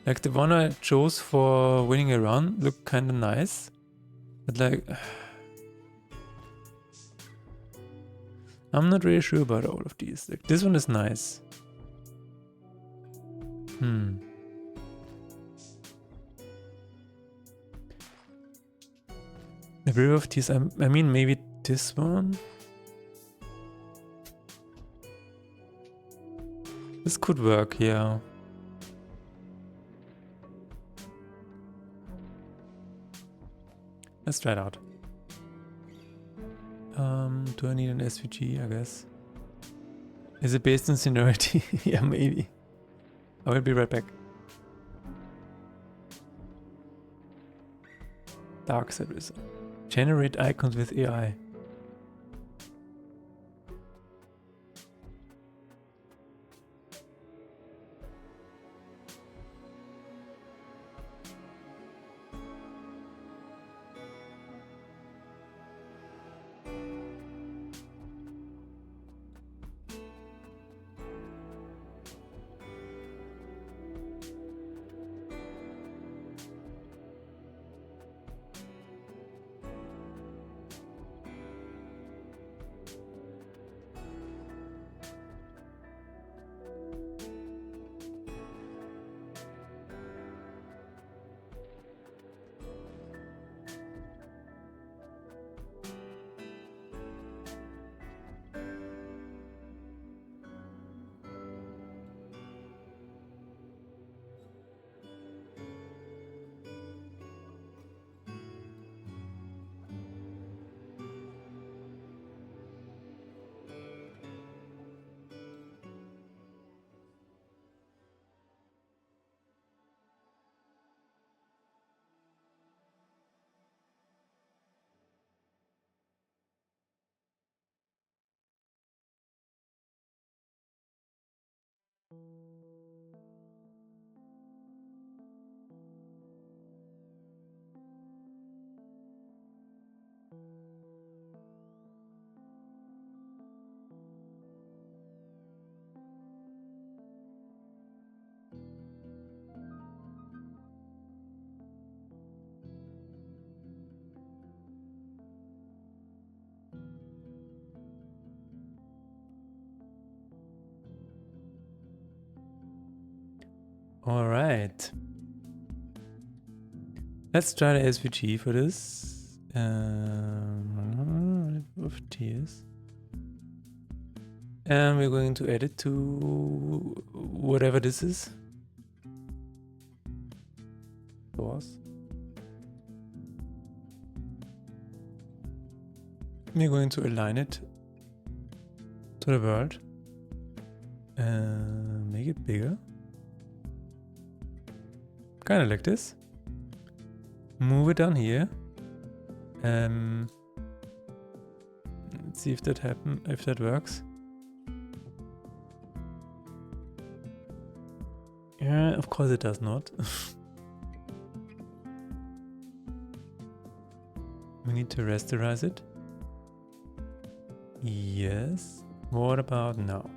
Like the one I chose for winning a run looked kind of nice. But like... I'm not really sure about all of these. Like this one is nice. The River of Tears, I mean maybe this one? This could work, yeah. Let's try it out. Do I need an SVG, I guess? Is it based on seniority? Yeah, maybe. I will be right back. Dark Side Wizard. Generate icons with AI. All right. Let's try the SVG for this. Of tears. And we're going to add it to whatever this is. Doors. We're going to align it to the world. Make it bigger. Kind of like this. Move it down here. Let's see if that works. Yeah, of course it does not. We need to rasterize it. Yes. What about now?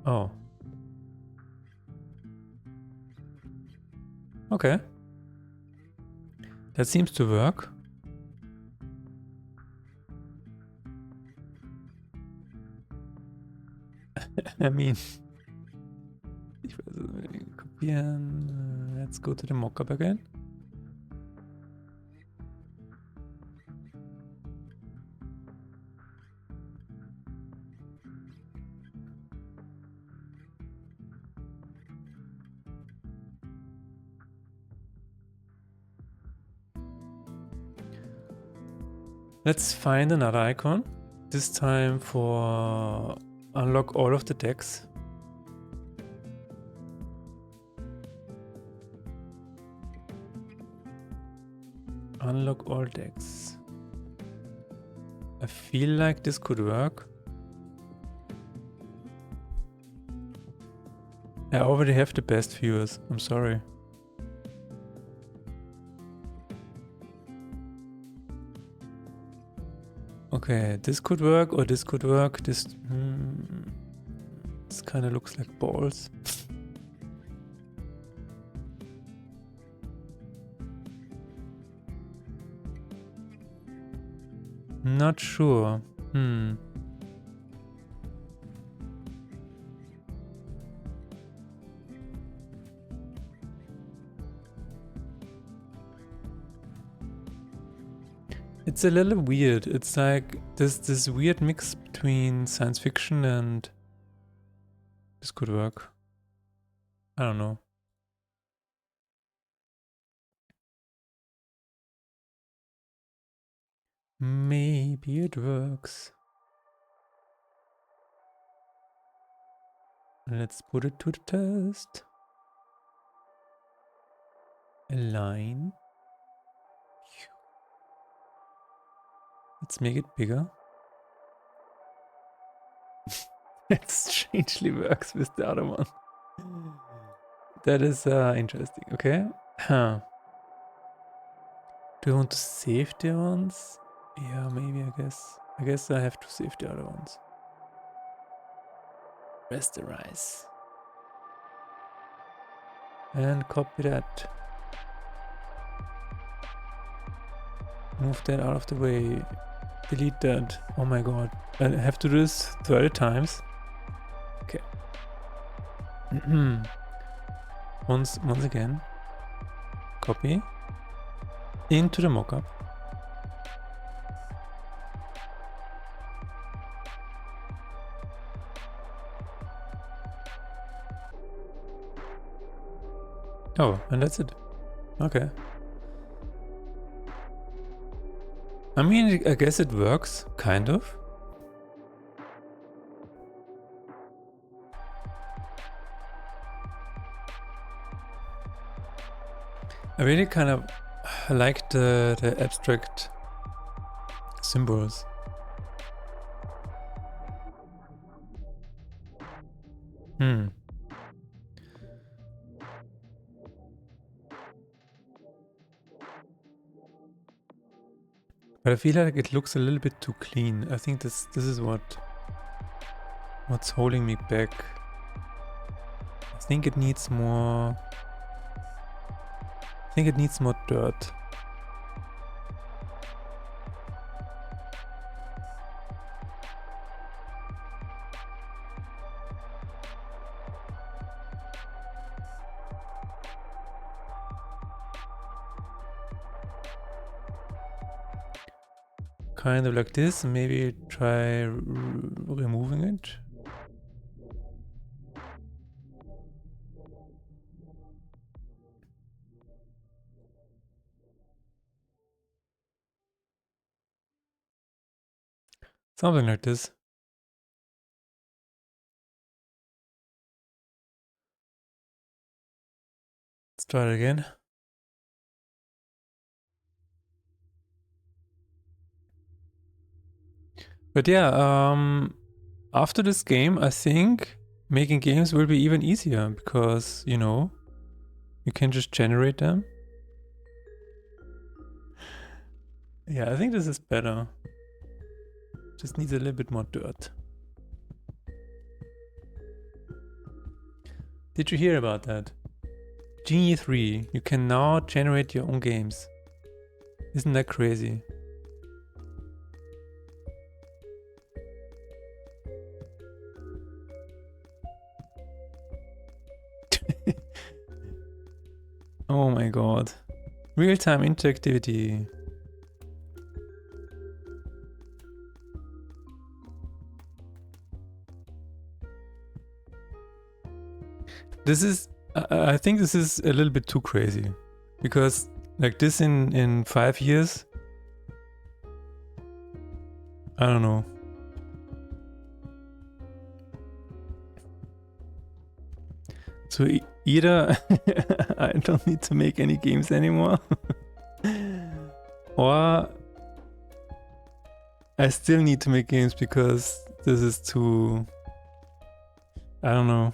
Oh. Okay. That seems to work. I mean, kopieren. Let's go to the mockup again. Let's find another icon. This time for unlock all of the decks. Unlock all decks. I feel like this could work. I already have the best viewers. I'm sorry. Okay, this could work or this could work. This kind of looks like balls. Not sure. It's a little weird. It's like this weird mix between science fiction and this could work. I don't know. Maybe it works. Let's put it to the test. Align. Let's make it bigger. It strangely works with the other one. That is interesting. Okay. Huh. Do you want to save the ones? Yeah, maybe, I guess. I guess I have to save the other ones. Rasterize. And copy that. Move that out of the way. Delete that. Oh my god. I have to do this 30 times. Okay. once again. Copy. Into the mockup. Oh, and that's it. Okay. I mean, I guess it works, kind of. I really kind of like the abstract symbols. But I feel like it looks a little bit too clean. I think this is what's holding me back. I think it needs more. I think it needs more dirt. Kind of like this. Maybe try removing it. Something like this. Let's try it again. But yeah, after this game, I think making games will be even easier because, you know, you can just generate them. Yeah, I think this is better. Just needs a little bit more dirt. Did you hear about that? Genie 3, you can now generate your own games. Isn't that crazy? Oh my god. Real-time interactivity. This is... I think this is a little bit too crazy. Because like this in 5 years... I don't know. So either I don't need to make any games anymore, or I still need to make games because this is too... I don't know.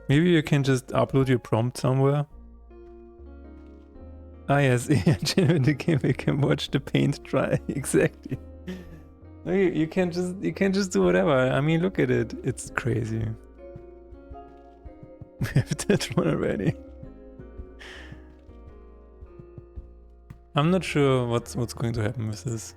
Maybe you can just upload your prompt somewhere. Ah yes, generate the game, you can watch the paint dry. Exactly. You can just do whatever. I mean, look at it. It's crazy. We have that one already. I'm not sure what's going to happen with this.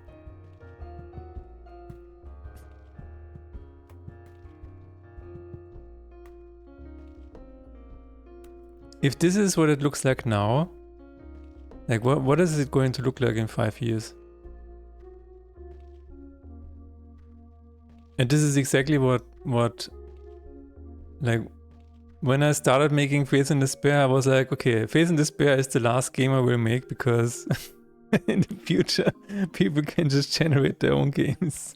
If this is what it looks like now, like what is it going to look like in 5 years? And this is exactly what like when I started making Faith in Despair, I was like, okay, Faith in Despair is the last game I will make because in the future people can just generate their own games.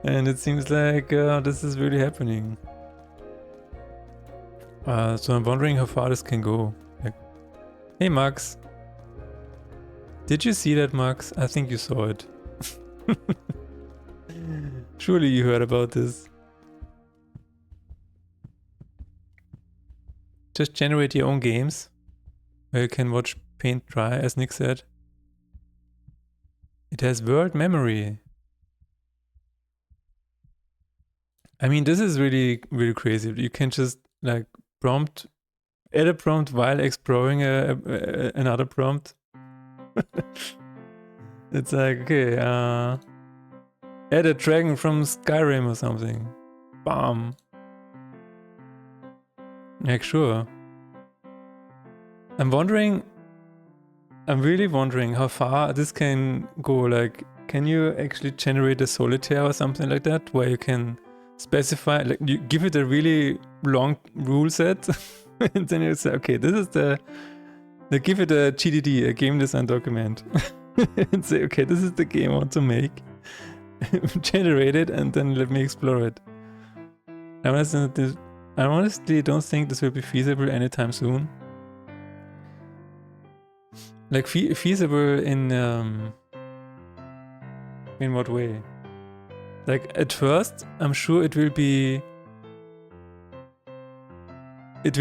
And it seems like this is really happening. So I'm wondering how far this can go. Like, hey Max. Did you see that, Max? I think you saw it. Surely you heard about this. Just generate your own games where you can watch paint dry, as Nick said. It has world memory. I mean, this is really, really crazy. You can just like add a prompt while exploring another prompt. It's like, okay, add a dragon from Skyrim or something. Bam. Like, sure. I'm really wondering how far this can go. Like, can you actually generate a solitaire or something like that, where you can specify, like, you give it a really long rule set, and then you say, okay, this is like, give it a GDD, a game design document, and say, okay, this is the game I want to make, generate it, and then let me explore it. I honestly don't think this will be feasible anytime soon. Like feasible in what way? Like at first, I'm sure it will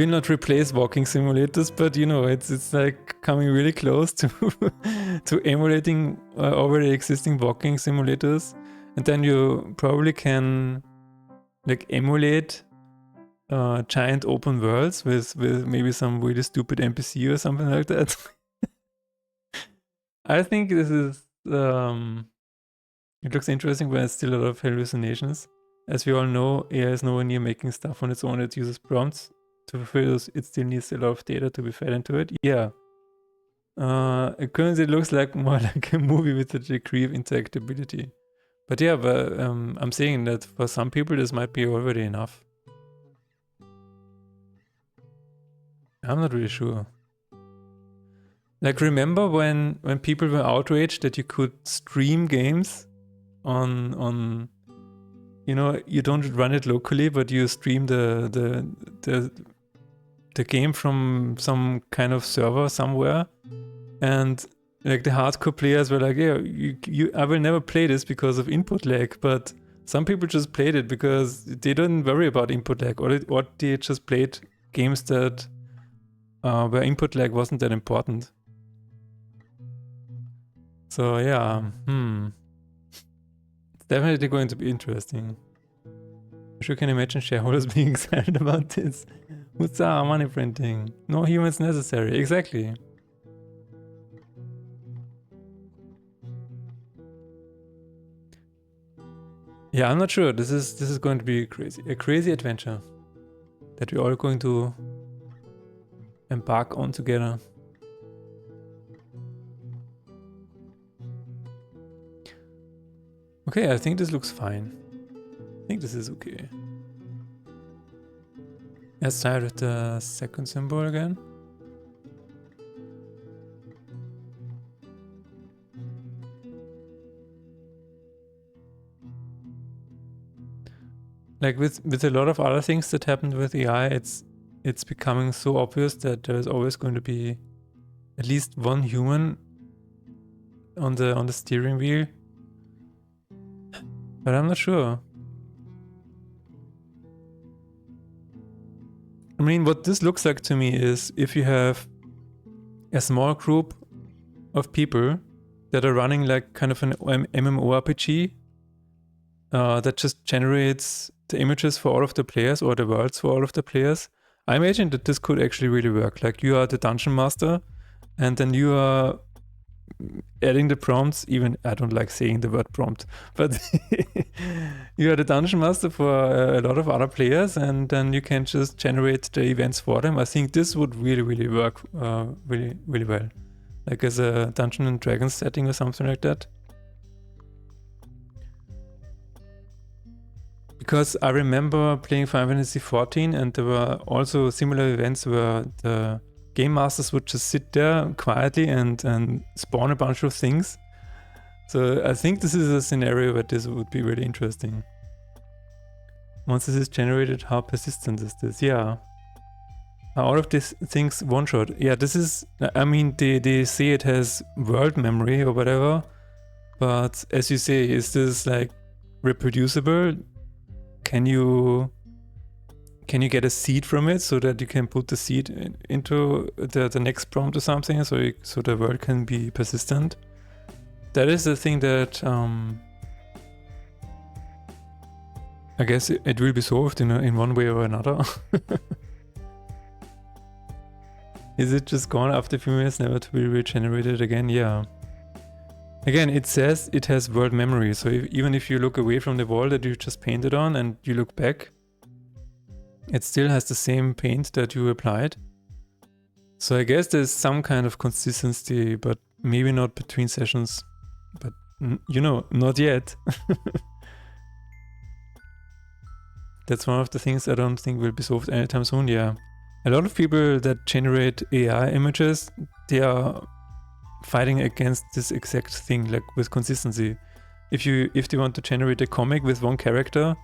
not replace walking simulators, but you know, it's like coming really close to to emulating already existing walking simulators, and then you probably can like emulate giant open worlds with maybe some really stupid NPC or something like that. I think this is it looks interesting, but it's still a lot of hallucinations. As we all know, AI is nowhere near making stuff on its own. It uses prompts to fulfill those. It still needs a lot of data to be fed into it. Yeah. It currently looks like more like a movie with a degree of interactability. But yeah, but I'm saying that for some people this might be already enough. I'm not really sure. Like, remember when people were outraged that you could stream games on you know, you don't run it locally, but you stream the game from some kind of server somewhere, and like the hardcore players were like, yeah, I will never play this because of input lag, but some people just played it because they didn't worry about input lag, or they just played games that where input lag wasn't that important. So yeah, it's definitely going to be interesting. I sure can imagine shareholders being excited about this. Huzzah, money printing. No humans necessary. Exactly. Yeah, I'm not sure. This is going to be a crazy adventure that we're all going to embark on together. Okay, I think this looks fine. I think this is okay. Let's try with the second symbol again. Like with a lot of other things that happened with AI, it's becoming so obvious that there is always going to be at least one human on the steering wheel. But I'm not sure. I mean, what this looks like to me is if you have a small group of people that are running like kind of an MMORPG that just generates the images for all of the players or the worlds for all of the players. I imagine that this could actually really work. Like you are the dungeon master and then you are adding the prompts. Even I don't like saying the word prompt, but you are the dungeon master for a lot of other players and then you can just generate the events for them. I think this would really work really well, like as a Dungeons and Dragons setting or something like that. Because I remember playing Final Fantasy XIV and there were also similar events where the game masters would just sit there quietly and spawn a bunch of things. So I think this is a scenario where this would be really interesting. Once this is generated, how persistent is this? Yeah. All of these things one shot. Yeah, this is, I mean, they say it has world memory or whatever, but as you say, is this like reproducible? Can you get a seed from it so that you can put the seed into the next prompt or something so the world can be persistent? That is the thing that I guess it will be solved in one way or another. Is it just gone after a few minutes, never to be regenerated again? Yeah. Again, it says it has world memory, so even if you look away from the wall that you just painted on and you look back, it still has the same paint that you applied. So I guess there's some kind of consistency, but maybe not between sessions. But, you know, not yet. That's one of the things I don't think will be solved anytime soon, yeah. A lot of people that generate AI images, they are fighting against this exact thing, like with consistency. If they want to generate a comic with one character,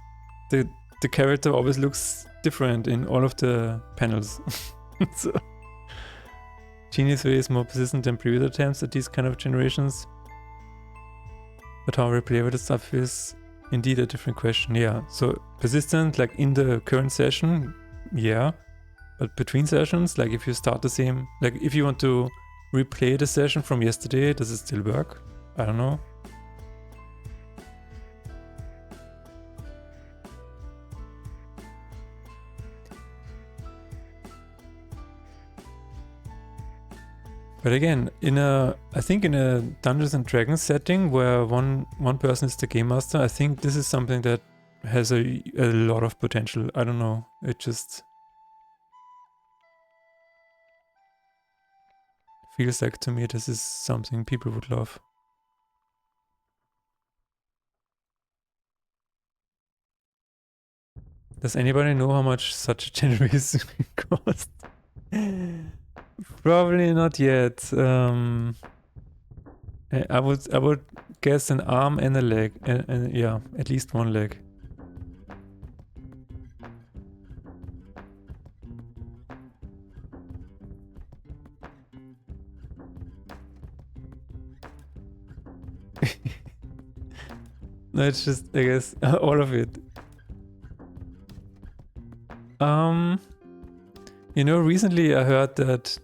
the character always looks different in all of the panels. So Genius Way is more persistent than previous attempts at these kind of generations. But how replayable the stuff is indeed a different question. Yeah, so persistent, like in the current session, yeah. But between sessions, like if you start the same, like if you want to replay the session from yesterday, does it still work? I don't know. But again, I think in a Dungeons and Dragons setting where one person is the game master, I think this is something that has a lot of potential. I don't know. It just feels like to me this is something people would love. Does anybody know how much such a generation cost? Probably not yet. I would guess an arm and a leg, and yeah, at least one leg. No, it's just, I guess, all of it. You know, recently I heard that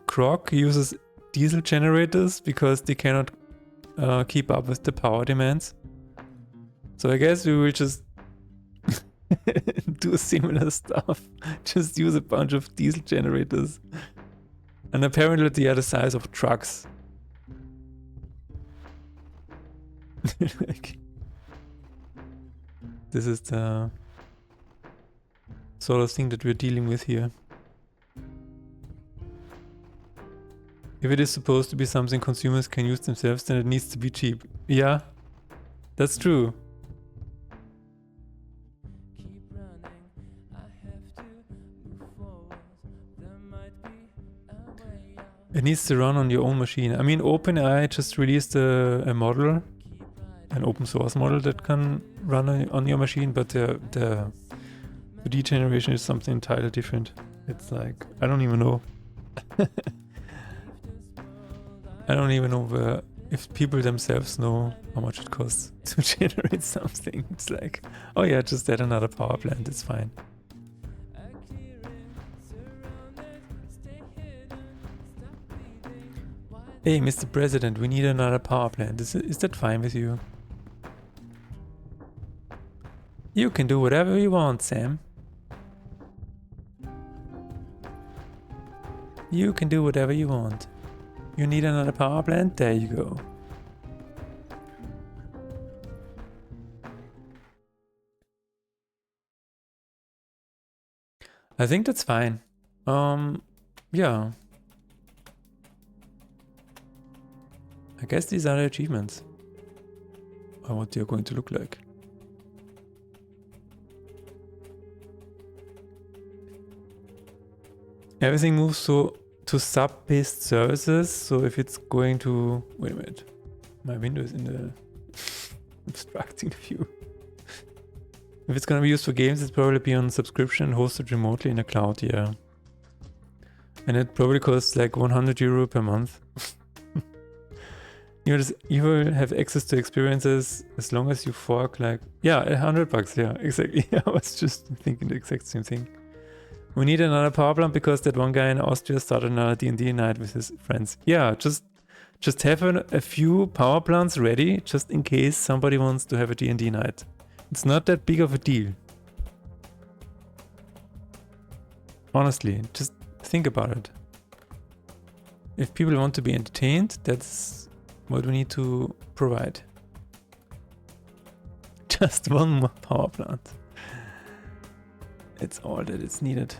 Grok uses diesel generators because they cannot keep up with the power demands. So I guess we will just do similar stuff. Just use a bunch of diesel generators. And apparently they are the size of trucks. Like, this is the sort of thing that we're dealing with here. If it is supposed to be something consumers can use themselves, then it needs to be cheap. Yeah, that's true. It needs to run on your own machine. I mean, OpenAI just released a model, an open source model that can run on your machine, but the degeneration is something entirely different. It's like, I don't even know. I don't even know if people themselves know how much it costs to generate something. It's like, oh yeah, just add another power plant, it's fine. Hey, Mr. President, we need another power plant. Is that fine with you? You can do whatever you want, Sam. You can do whatever you want. You need another power plant? There you go. I think that's fine. Yeah. I guess these are the achievements. Or what they're going to look like. Everything moves to sub-based services, so if it's going to... Wait a minute. My window is in the... obstructing the view. If it's gonna be used for games, it's probably be on subscription and hosted remotely in a cloud, yeah. And it probably costs like 100 euro per month. You will have access to experiences as long as you fork like... Yeah, $100, yeah, exactly. I was just thinking the exact same thing. We need another power plant because that one guy in Austria started another D&D night with his friends. Yeah, just have a few power plants ready just in case somebody wants to have a D&D night. It's not that big of a deal. Honestly, just think about it. If people want to be entertained, that's what we need to provide. Just one more power plant. It's all that is needed.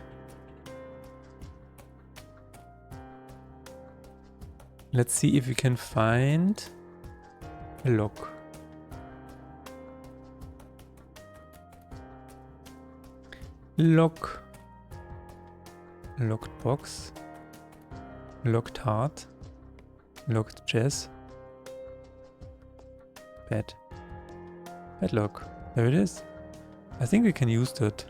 Let's see if we can find a lock. Lock. Locked box. Locked heart. Locked chest. Bed. Padlock. There it is. I think we can use that.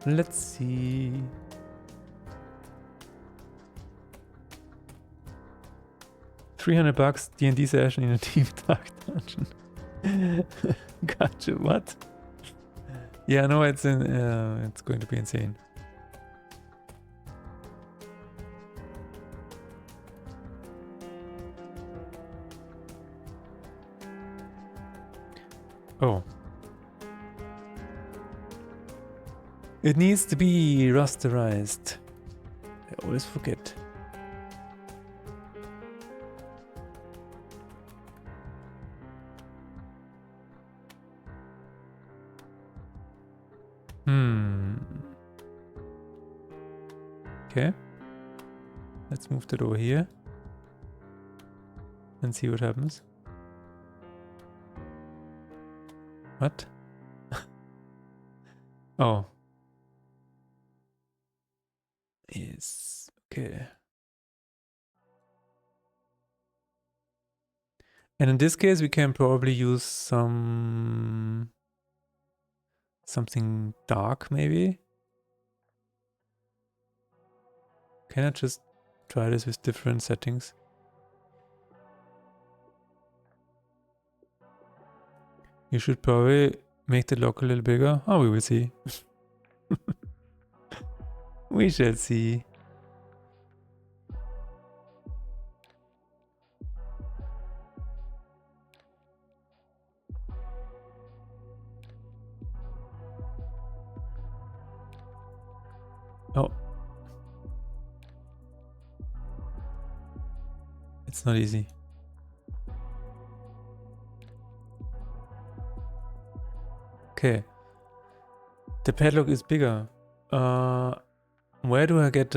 Let's see. $300 D&D session in a deep dark dungeon. Gotcha. What? Yeah, no, it's going to be insane. Oh. It needs to be rasterized. I always forget. Okay. Let's move that over here. And see what happens. What? Oh. Yes. Okay. And in this case, we can probably use something dark, maybe. Can I just try this with different settings? You should probably make the lock a little bigger. Oh, we will see. We shall see. Oh. It's not easy. Okay. The padlock is bigger. Where do I get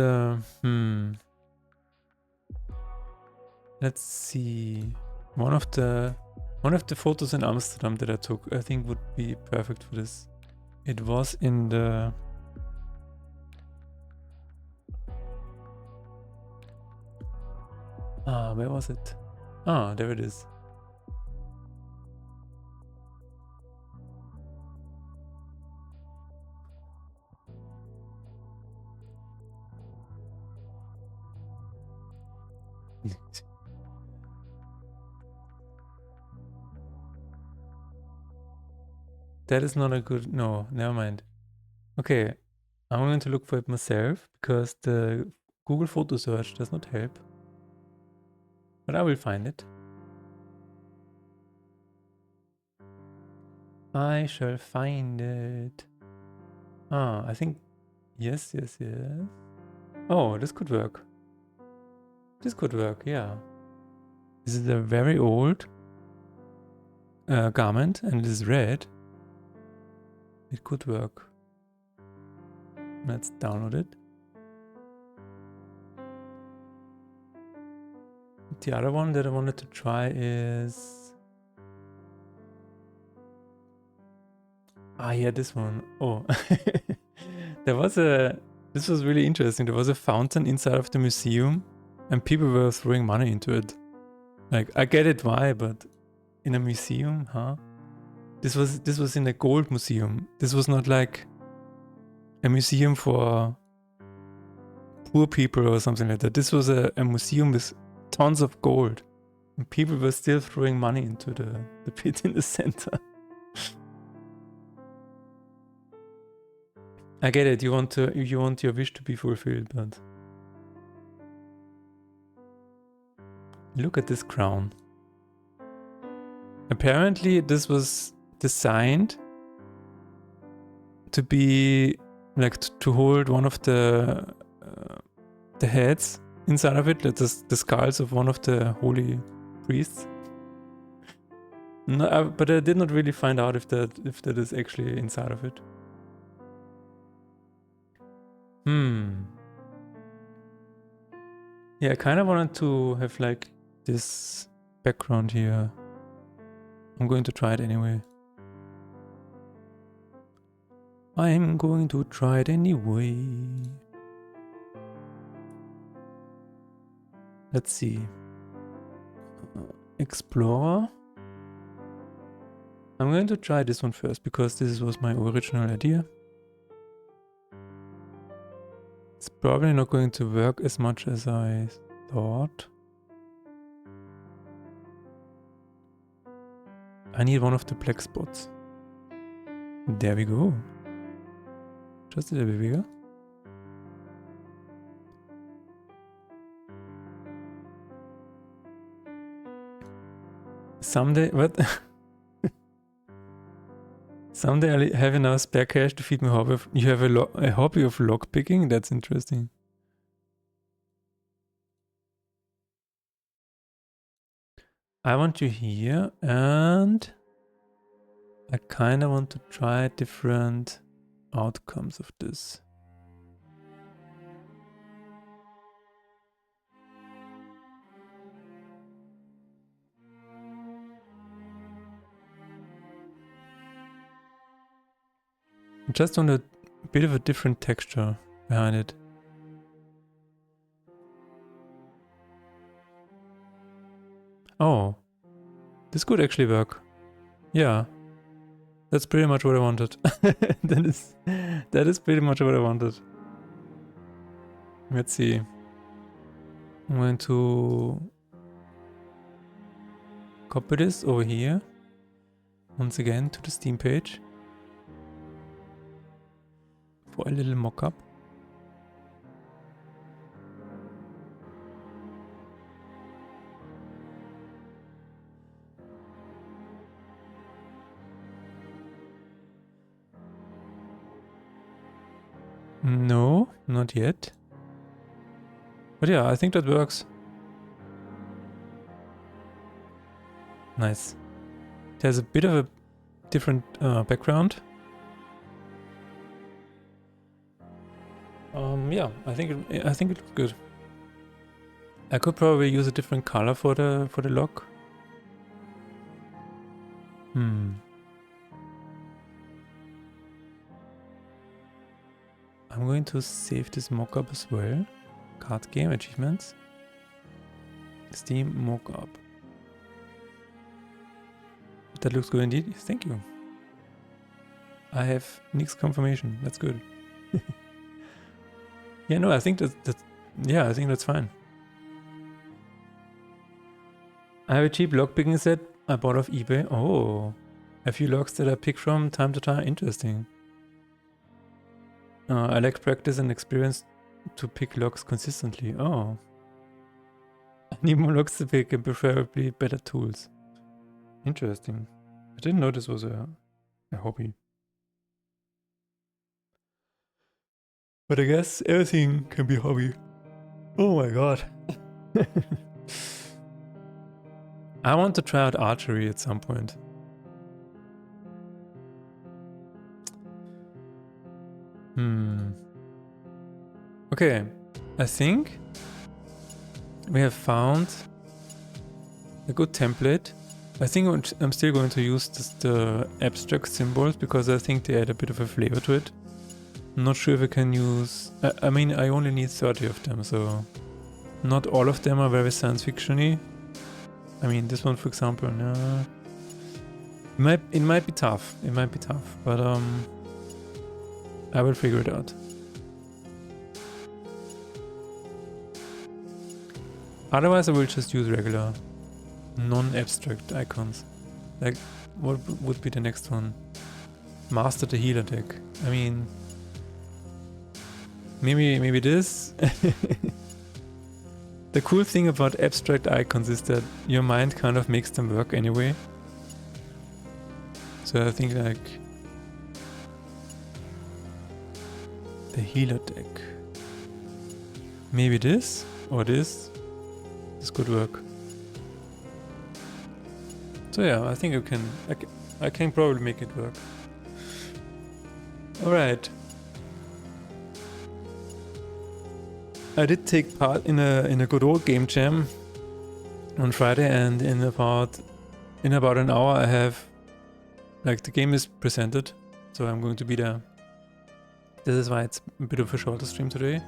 let's see. One of the photos in Amsterdam that I took, I think would be perfect for this. It was in the where was it? Ah, there it is. That is not a good... No, never mind. Okay, I'm going to look for it myself because the Google photo search does not help. But I will find it. I shall find it. Ah, I think... Yes. Oh, this could work. This could work, yeah. This is a very old garment and it is red. It could work. Let's download it. The other one that I wanted to try is... Ah, yeah, this one. Oh. This was really interesting. There was a fountain inside of the museum and people were throwing money into it. Like, I get it why, but in a museum, huh? This was in a gold museum. This was not like a museum for poor people or something like that. This was a museum with tons of gold. And people were still throwing money into the pit in the center. I get it, you want your wish to be fulfilled, but... Look at this crown. Apparently this was designed to be like to hold one of the heads inside of it, like the skulls of one of the holy priests. No, but I did not really find out if that is actually inside of it. Yeah, I kind of wanted to have like this background here. I'm going to try it anyway. I'm going to try it anyway. Let's see. Explorer. I'm going to try this one first because this was my original idea. It's probably not going to work as much as I thought. I need one of the black spots. There we go. Just a little bit bigger. Someday, what? Someday I have enough spare cash to feed my hobby. You have a hobby of lockpicking? That's interesting. I want you here, and I kind of want to try different outcomes of this. I just want a bit of a different texture behind it. Oh, this could actually work. Yeah, that's pretty much what I wanted. that is pretty much what I wanted. Let's see. I'm going to copy this over here. Once again to the Steam page. For a little mock-up. No. Not yet. But yeah, I think that works. Nice. There's a bit of a different background. Yeah, I think it looks good. I could probably use a different color for the lock. I'm going to save this mockup as well. Card game achievements. Steam mockup. That looks good indeed. Thank you. I have Nick's confirmation. That's good. Yeah, no, I think yeah, I think that's fine. I have a cheap lockpicking set I bought off eBay. Oh, a few locks that I pick from time to time. Interesting. I lack practice and experience to pick locks consistently. Oh. I need more locks to pick and preferably better tools. Interesting. I didn't know this was a hobby. But I guess everything can be a hobby. Oh my god. I want to try out archery at some point. Okay, I think we have found a good template. I think I'm still going to use the abstract symbols because I think they add a bit of a flavor to it. I'm not sure if I can use... I mean, I only need 30 of them, so not all of them are very science fiction-y. I mean, this one, for example, no. It might be tough. It might be tough, but I will figure it out. Otherwise, I will just use regular, non-abstract icons. Like, what would be the next one? Master the healer deck. I mean, maybe this. The cool thing about abstract icons is that your mind kind of makes them work anyway. So I think like the healer deck. Maybe this or this. This could work. So yeah, I think I can probably make it work. All right. I did take part in a good old game jam on Friday, and in about an hour I have, like, the game is presented, so I'm going to be there. This is why it's a bit of a shorter stream today,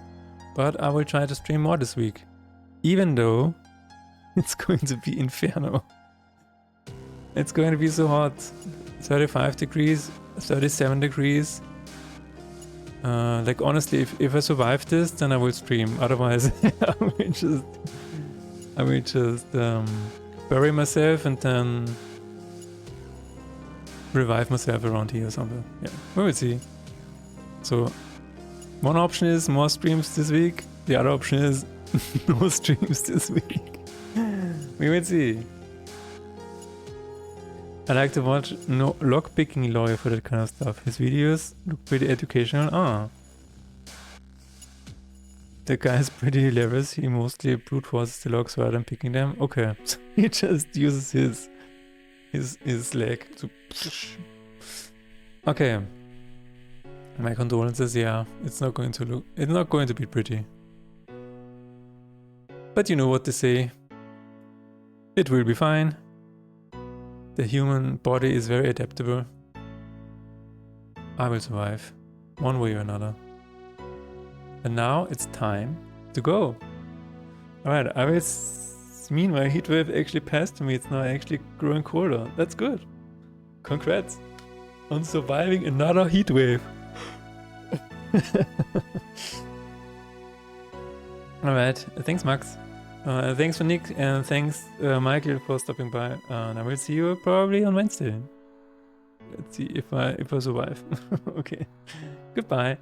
but I will try to stream more this week, even though it's going to be inferno. It's going to be so hot. 35 degrees, 37 degrees. Like, honestly, if I survive this, then I will stream. Otherwise, I will just bury myself and then revive myself around here or something. Yeah, we will see. So, one option is more streams this week. The other option is no streams this week. We will see. I like to watch Lockpicking Lawyer for that kind of stuff. His videos look pretty educational. Ah. The guy is pretty hilarious. He mostly brute forces the locks rather than picking them. Okay. So he just uses his leg to... Okay. My condolences, yeah. It's not going to be pretty. But you know what they say. It will be fine. The human body is very adaptable. I will survive, one way or another. And now it's time to go. Alright, meanwhile, heatwave actually passed me. It's now actually growing colder. That's good. Congrats on surviving another heatwave. Alright, thanks Max. Thanks for Nick, and thanks Michael for stopping by. And I will see you probably on Wednesday. Let's see if I survive. Okay. Goodbye.